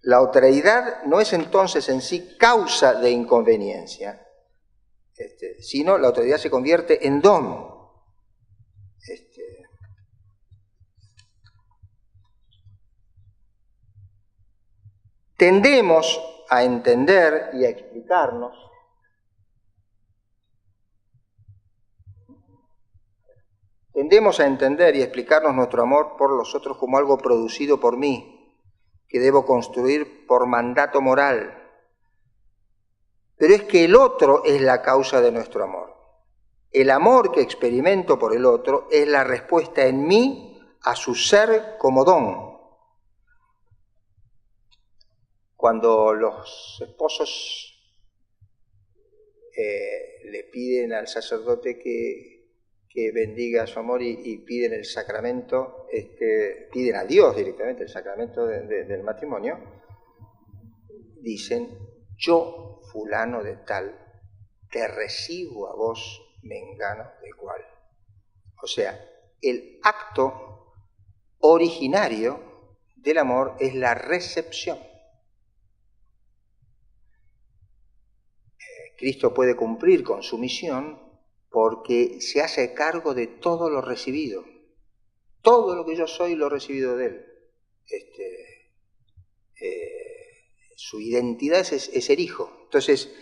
La otreidad no es entonces en sí causa de inconveniencia, sino la otreidad se convierte en don. Tendemos a entender y a explicarnos nuestro amor por los otros como algo producido por mí, que debo construir por mandato moral. Pero es que el otro es la causa de nuestro amor. El amor que experimento por el otro es la respuesta en mí a su ser como don. Cuando los esposos le piden al sacerdote que bendiga su amor y piden el sacramento, piden a Dios directamente el sacramento del matrimonio, dicen, yo, fulano de tal, te recibo a vos, mengano de cual. O sea, el acto originario del amor es la recepción. Cristo puede cumplir con su misión porque se hace cargo de todo lo recibido. Todo lo que yo soy lo he recibido de Él. Su identidad es ser hijo. Entonces,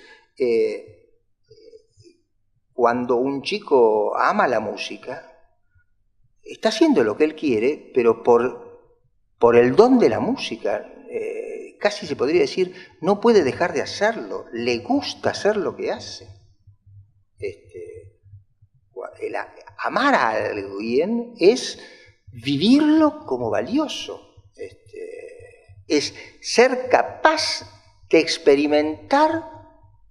cuando un chico ama la música, está haciendo lo que él quiere, pero por el don de la música, casi se podría decir, no puede dejar de hacerlo, le gusta hacer lo que hace. Amar a alguien es vivirlo como valioso, es ser capaz de experimentar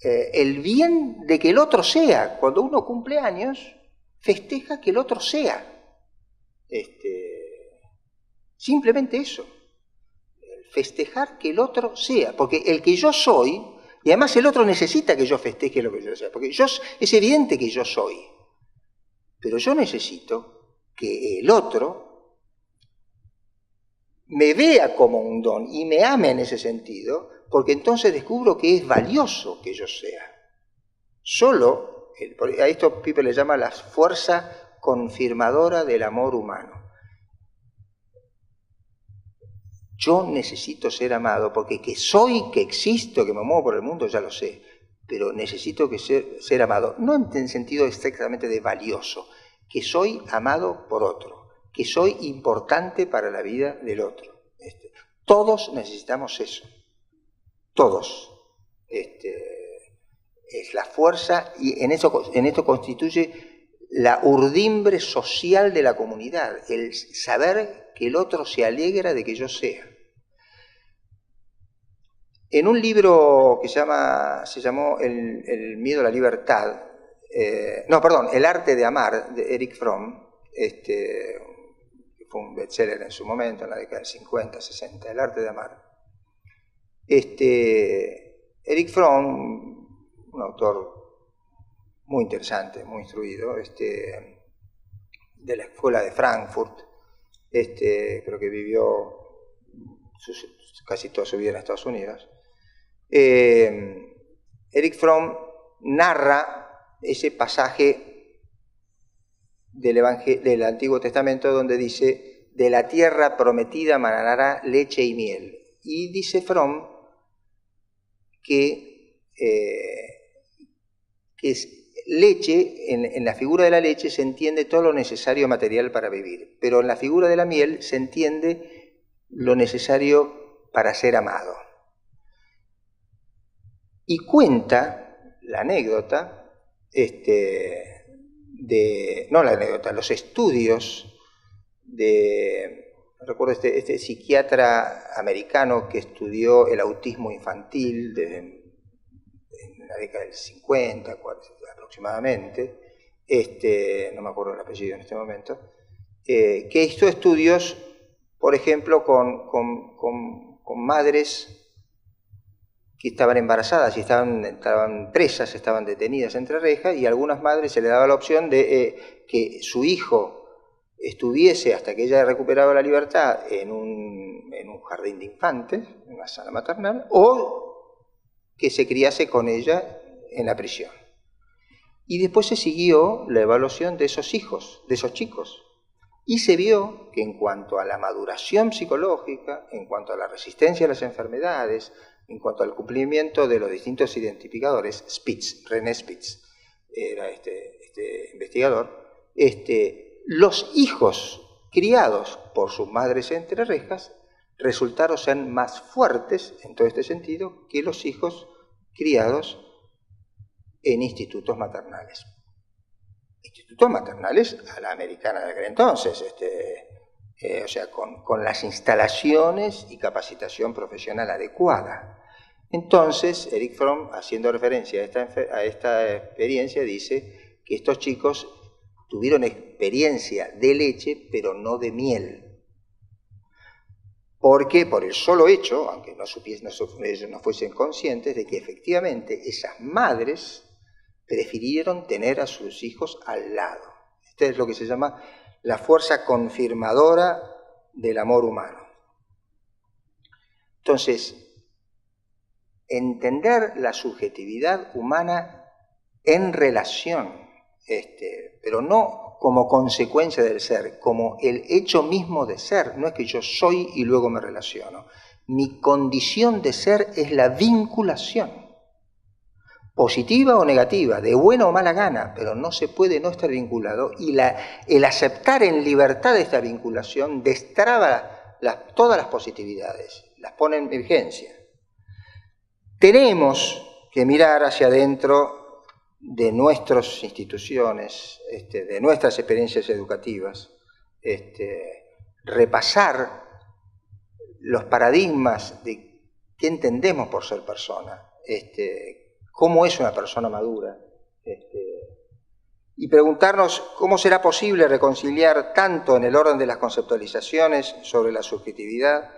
el bien de que el otro sea. Cuando uno cumple años, festeja que el otro sea. Simplemente eso. Festejar que el otro sea. Porque el que yo soy, y además el otro necesita que yo festeje lo que yo sea. Porque es evidente que yo soy. Pero yo necesito que el otro me vea como un don y me ame en ese sentido, porque entonces descubro que es valioso que yo sea. Solo, a esto Piper le llama la fuerza confirmadora del amor humano. Yo necesito ser amado, porque que soy, que existo, que me muevo por el mundo, ya lo sé, pero necesito ser amado, no en sentido estrictamente de valioso, que soy amado por otro, que soy importante para la vida del otro. Todos necesitamos eso. Todos. Es la fuerza y en esto constituye la urdimbre social de la comunidad, el saber que el otro se alegra de que yo sea. En un libro que se llamó El miedo a la libertad, El arte de amar, de Erich Fromm, que fue un bestseller en su momento, en la década del 50, 60, El arte de amar. Erich Fromm, un autor muy interesante, muy instruido, de la escuela de Frankfurt, creo que vivió casi toda su vida en Estados Unidos. Erich Fromm narra ese pasaje del Antiguo Testamento donde dice: de la tierra prometida manará leche y miel. Y dice Fromm que leche, en la figura de la leche se entiende todo lo necesario material para vivir, pero en la figura de la miel se entiende lo necesario para ser amado. Y cuenta la anécdota, los estudios de, recuerdo este psiquiatra americano que estudió el autismo infantil en la década del 50, aproximadamente, no me acuerdo el apellido en este momento, que hizo estudios, por ejemplo, con madres que estaban embarazadas y estaban presas, estaban detenidas entre rejas, y a algunas madres se les daba la opción de que su hijo estuviese hasta que ella recuperaba la libertad en un jardín de infantes, en una sala maternal, o que se criase con ella en la prisión. Y después se siguió la evaluación de esos hijos, de esos chicos, y se vio que en cuanto a la maduración psicológica, en cuanto a la resistencia a las enfermedades, en cuanto al cumplimiento de los distintos identificadores, René Spitz era este investigador, los hijos criados por sus madres entre rejas resultaron ser más fuertes, en todo este sentido, que los hijos criados en institutos maternales. Institutos maternales a la americana de aquel entonces, o sea, con las instalaciones y capacitación profesional adecuada. Entonces, Erich Fromm, haciendo referencia a esta experiencia, dice que estos chicos tuvieron experiencia de leche, pero no de miel. Porque por el solo hecho, aunque ellos no fuesen conscientes, de que efectivamente esas madres prefirieron tener a sus hijos al lado. Esta es lo que se llama la fuerza confirmadora del amor humano. Entonces, entender la subjetividad humana en relación, pero no como consecuencia del ser, como el hecho mismo de ser. No es que yo soy y luego me relaciono. Mi condición de ser es la vinculación, positiva o negativa, de buena o mala gana, pero no se puede no estar vinculado, y el aceptar en libertad esta vinculación destraba todas las positividades, las pone en vigencia. Tenemos que mirar hacia adentro de nuestras instituciones, de nuestras experiencias educativas, repasar los paradigmas de qué entendemos por ser persona, cómo es una persona madura, y preguntarnos cómo será posible reconciliar tanto en el orden de las conceptualizaciones sobre la subjetividad,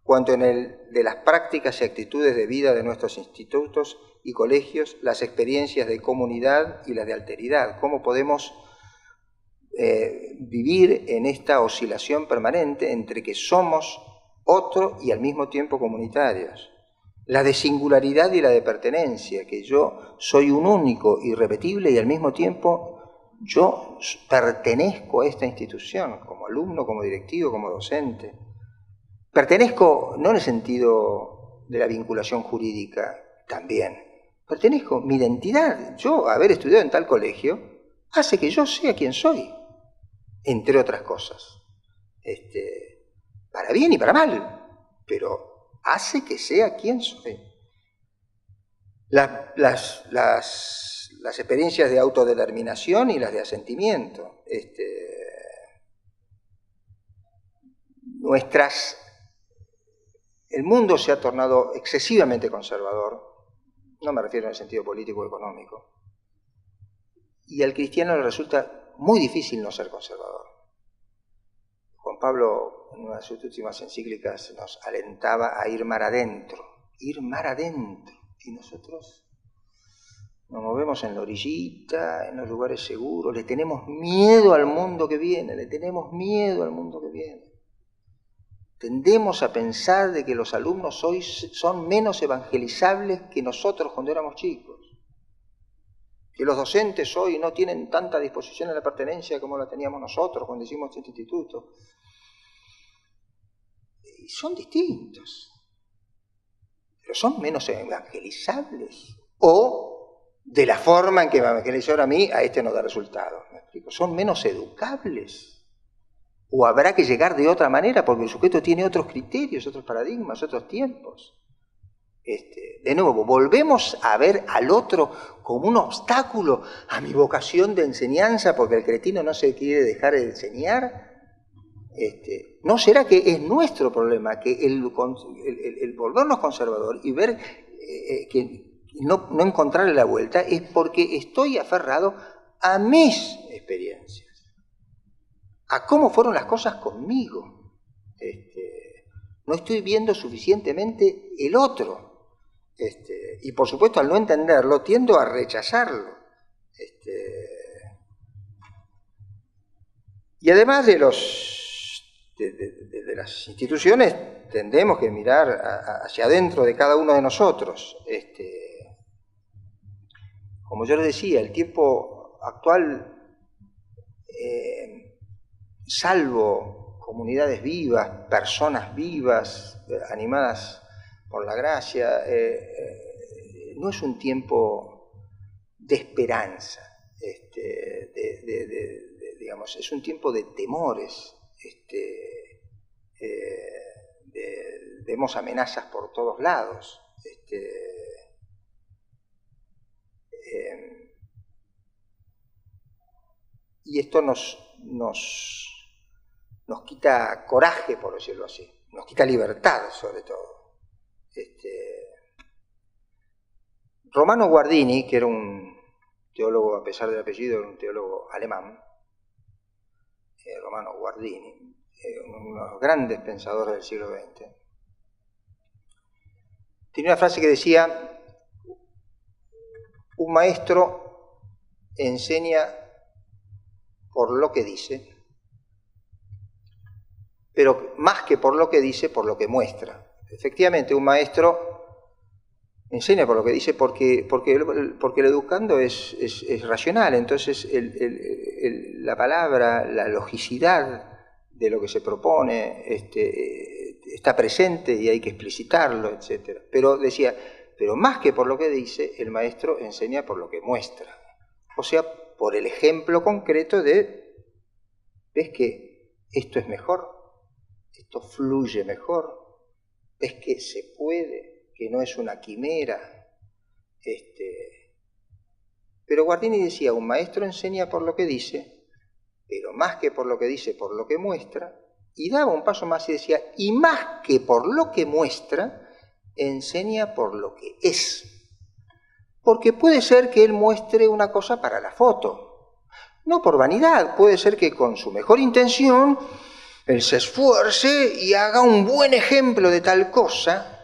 cuanto en el de las prácticas y actitudes de vida de nuestros institutos y colegios, las experiencias de comunidad y las de alteridad. Cómo podemos vivir en esta oscilación permanente entre que somos otro y al mismo tiempo comunitarios. La de singularidad y la de pertenencia, que yo soy un único, irrepetible, y al mismo tiempo yo pertenezco a esta institución, como alumno, como directivo, como docente. Pertenezco no en el sentido de la vinculación jurídica, también. Pertenezco, mi identidad, yo haber estudiado en tal colegio, hace que yo sea quien soy, entre otras cosas. Para bien y para mal. pero hace que sea quien soy. Las experiencias de autodeterminación y las de asentimiento. El mundo se ha tornado excesivamente conservador, no me refiero en el sentido político o económico, y al cristiano le resulta muy difícil no ser conservador. Juan Pablo, en una de sus últimas encíclicas, nos alentaba a ir mar adentro, y nosotros nos movemos en la orillita, en los lugares seguros, le tenemos miedo al mundo que viene, Tendemos a pensar de que los alumnos hoy son menos evangelizables que nosotros cuando éramos chicos, que los docentes hoy no tienen tanta disposición a la pertenencia como la teníamos nosotros cuando hicimos este instituto. Y son distintos, pero son menos evangelizables. O, de la forma en que me evangelizó ahora a mí, a este no da resultado. ¿Me explico? Son menos educables. O habrá que llegar de otra manera, porque el sujeto tiene otros criterios, otros paradigmas, otros tiempos. De nuevo, volvemos a ver al otro como un obstáculo a mi vocación de enseñanza, porque el cretino no se quiere dejar de enseñar. ¿No será que es nuestro problema, que el volvernos conservador y ver que no encontrarle la vuelta es porque estoy aferrado a mis experiencias, a cómo fueron las cosas conmigo? No estoy viendo suficientemente el otro. Y por supuesto, al no entenderlo, tiendo a rechazarlo. Y además de las instituciones, tendemos que mirar hacia adentro de cada uno de nosotros. Como yo les decía, el tiempo actual, salvo comunidades vivas, personas vivas, animadas por la gracia, no es un tiempo de esperanza, digamos, es un tiempo de temores. Vemos amenazas por todos lados. Y esto nos quita coraje, por decirlo así, nos quita libertad, sobre todo. Romano Guardini, que era un teólogo, a pesar del apellido, era un teólogo alemán, Romano Guardini, uno de los grandes pensadores del siglo XX, tenía una frase que decía: un maestro enseña por lo que dice, pero más que por lo que dice, por lo que muestra. Efectivamente, un maestro enseña por lo que dice porque el educando es racional, entonces la palabra, la logicidad de lo que se propone está presente y hay que explicitarlo, etc. Pero decía, pero más que por lo que dice, el maestro enseña por lo que muestra. O sea, por el ejemplo concreto de, ¿ves que esto es mejor? Esto fluye mejor. ¿Ves que se puede? Que no es una quimera. Pero Guardini decía, un maestro enseña por lo que dice, pero más que por lo que dice, por lo que muestra, y daba un paso más y decía, y más que por lo que muestra, enseña por lo que es. Porque puede ser que él muestre una cosa para la foto, no por vanidad, puede ser que con su mejor intención él se esfuerce y haga un buen ejemplo de tal cosa.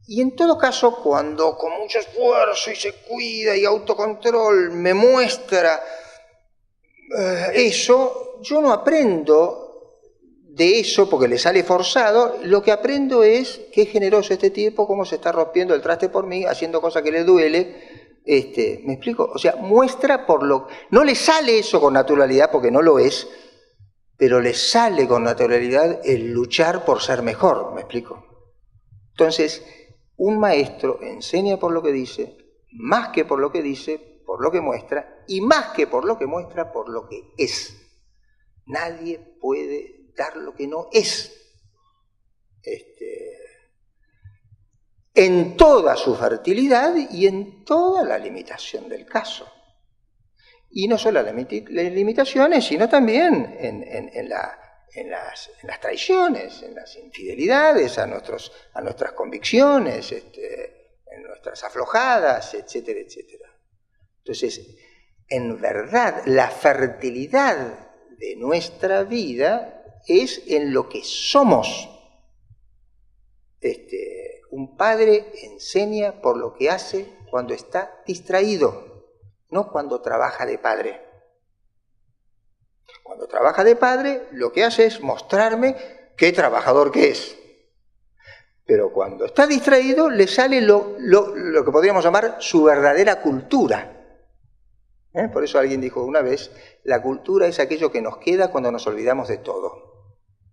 Y en todo caso, cuando con mucho esfuerzo y se cuida y autocontrol me muestra eso, yo no aprendo de eso porque le sale forzado. Lo que aprendo es qué generoso este tipo, cómo se está rompiendo el traste por mí, haciendo cosas que le duele. ¿Me explico? O sea, muestra por lo... No le sale eso con naturalidad porque no lo es, pero le sale con naturalidad el luchar por ser mejor, ¿me explico? Entonces, un maestro enseña por lo que dice, más que por lo que dice, por lo que muestra, y más que por lo que muestra, por lo que es. Nadie puede dar lo que no es. en toda su fertilidad y en toda la limitación del caso. Y no solo las limitaciones, sino también en las traiciones, en las infidelidades a nuestras convicciones, en nuestras aflojadas, etcétera, etcétera. Entonces, en verdad, la fertilidad de nuestra vida es en lo que somos. Un padre enseña por lo que hace cuando está distraído, no cuando trabaja de padre. Cuando trabaja de padre, lo que hace es mostrarme qué trabajador que es. Pero cuando está distraído, le sale lo que podríamos llamar su verdadera cultura. Por eso alguien dijo una vez, la cultura es aquello que nos queda cuando nos olvidamos de todo.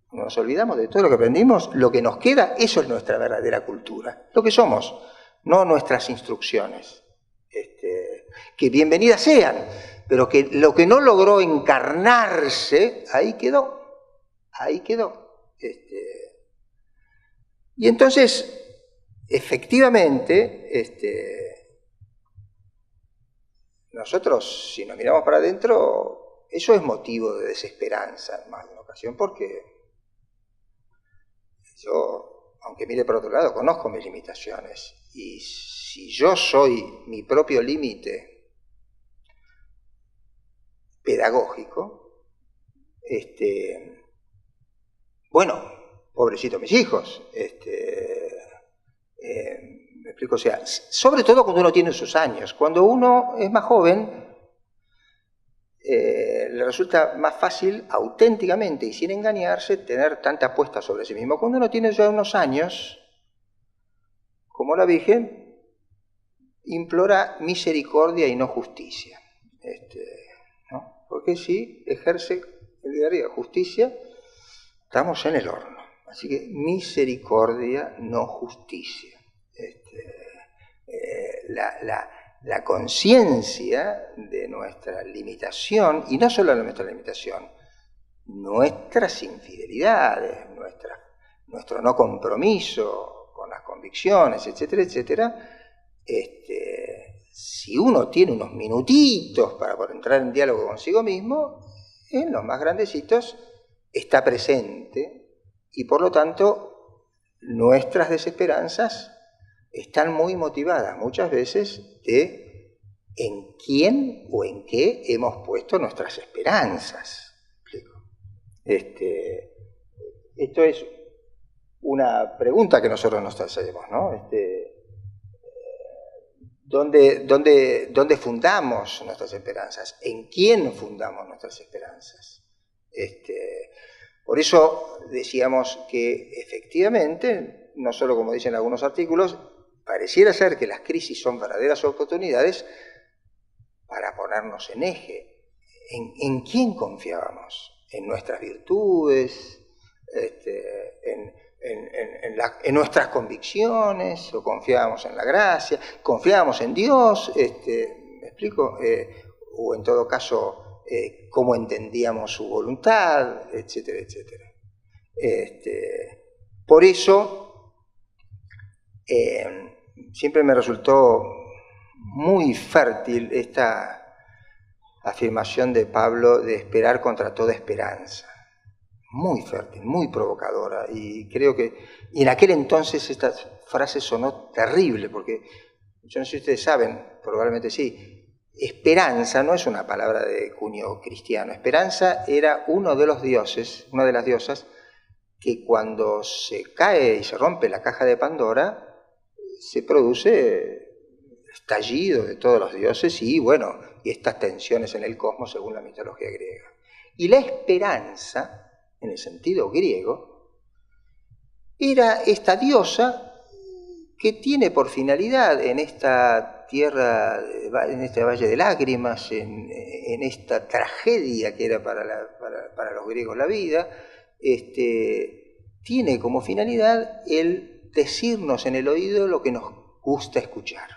Cuando nos olvidamos de todo lo que aprendimos, lo que nos queda, eso es nuestra verdadera cultura. Lo que somos, no nuestras instrucciones. Que bienvenidas sean, pero que lo que no logró encarnarse, ahí quedó. Ahí quedó. Y entonces, efectivamente, nosotros, si nos miramos para adentro, eso es motivo de desesperanza en más de una ocasión, porque yo, aunque mire por otro lado, conozco mis limitaciones. Y si yo soy mi propio límite pedagógico, bueno, pobrecito mis hijos, me explico, o sea, sobre todo cuando uno tiene sus años. Cuando uno es más joven, le resulta más fácil, auténticamente y sin engañarse, tener tanta apuesta sobre sí mismo. Cuando uno tiene ya unos años, como la Virgen, implora misericordia y no justicia. ¿No? Porque si ejerce el día a día justicia, estamos en el horno. Así que misericordia, no justicia. La conciencia de nuestra limitación, y no solo de nuestra limitación, nuestras infidelidades, nuestro no compromiso con las convicciones, etcétera, etcétera, si uno tiene unos minutitos para poder entrar en diálogo consigo mismo, en los más grandecitos está presente y por lo tanto nuestras desesperanzas están muy motivadas muchas veces de en quién o en qué hemos puesto nuestras esperanzas. Esto es una pregunta que nosotros nos hacemos, ¿no? ¿Dónde fundamos nuestras esperanzas? ¿En quién fundamos nuestras esperanzas? Por eso decíamos que efectivamente, no solo como dicen algunos artículos, pareciera ser que las crisis son verdaderas oportunidades para ponernos en eje. ¿En quién confiábamos? ¿En nuestras virtudes? ¿En nuestras convicciones? ¿O confiábamos en la gracia? ¿Confiábamos en Dios? ¿Me explico? O en todo caso, ¿cómo entendíamos su voluntad? Etcétera, etcétera. Por eso, siempre me resultó muy fértil esta afirmación de Pablo de esperar contra toda esperanza. Muy fértil, muy provocadora. Y creo que en aquel entonces esta frase sonó terrible, porque yo no sé si ustedes saben, probablemente sí, esperanza no es una palabra de cuño cristiano. Esperanza era uno de los dioses, una de las diosas, que cuando se cae y se rompe la caja de Pandora, se produce estallido de todos los dioses y, bueno, y estas tensiones en el cosmos según la mitología griega. Y la esperanza, en el sentido griego, era esta diosa que tiene por finalidad en esta tierra, en este valle de lágrimas, en esta tragedia que era para los griegos la vida, tiene como finalidad el decirnos en el oído lo que nos gusta escuchar,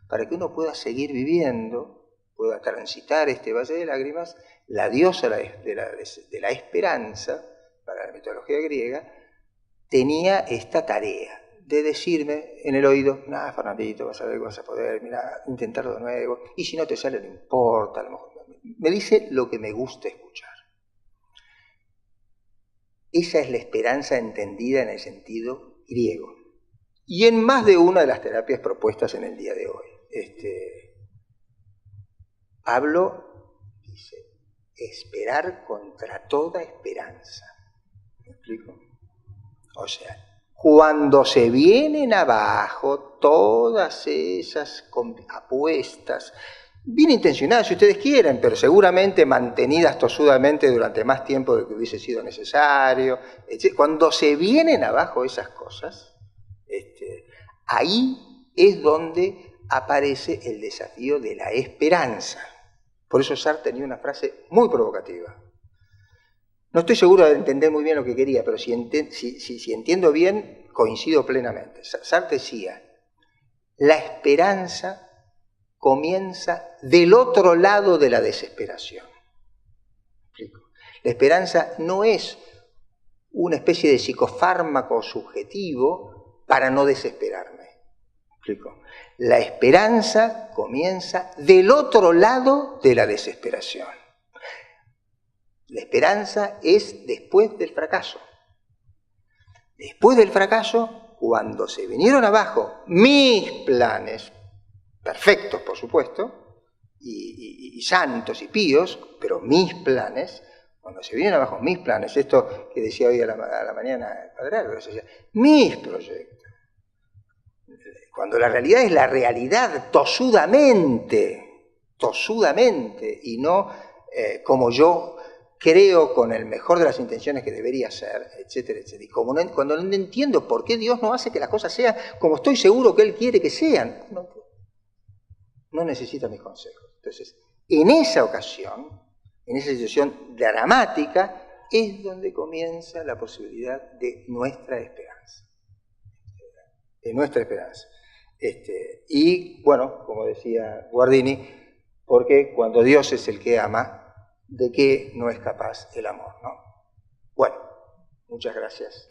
para que uno pueda seguir viviendo, pueda transitar este valle de lágrimas. La diosa de la esperanza, para la mitología griega, tenía esta tarea de decirme en el oído, nada, Fernandito, vas a ver que vas a poder, mira, intentarlo de nuevo, y si no te sale no importa, a lo mejor. Me dice lo que me gusta escuchar. Esa es la esperanza entendida en el sentido griego. Y en más de una de las terapias propuestas en el día de hoy. Pablo dice, esperar contra toda esperanza. ¿Me explico? O sea, cuando se vienen abajo todas esas apuestas, bien intencionadas si ustedes quieren, pero seguramente mantenidas tosudamente durante más tiempo de lo que hubiese sido necesario, etc. Cuando se vienen abajo esas cosas, ahí es donde aparece el desafío de la esperanza. Por eso Sartre tenía una frase muy provocativa. No estoy seguro de entender muy bien lo que quería, pero si entiendo bien, coincido plenamente. Sartre decía, la esperanza comienza del otro lado de la desesperación. ¿Me explico? La esperanza no es una especie de psicofármaco subjetivo para no desesperarme. ¿Me explico? La esperanza comienza del otro lado de la desesperación. La esperanza es después del fracaso. Después del fracaso, cuando se vinieron abajo mis planes, perfectos por supuesto, y santos y píos, pero mis planes, cuando se vinieron abajo mis planes, esto que decía hoy a la mañana el padre Álvaro, mis proyectos, cuando la realidad es la realidad tosudamente, y no como yo creo con el mejor de las intenciones que debería ser, etcétera, etcétera. Y cuando no entiendo por qué Dios no hace que las cosas sean como estoy seguro que Él quiere que sean, no necesita mis consejos. Entonces, en esa ocasión, en esa situación dramática, es donde comienza la posibilidad de nuestra esperanza. De nuestra esperanza. Y, bueno, como decía Guardini, porque cuando Dios es el que ama, ¿de qué no es capaz el amor, no? Bueno, muchas gracias.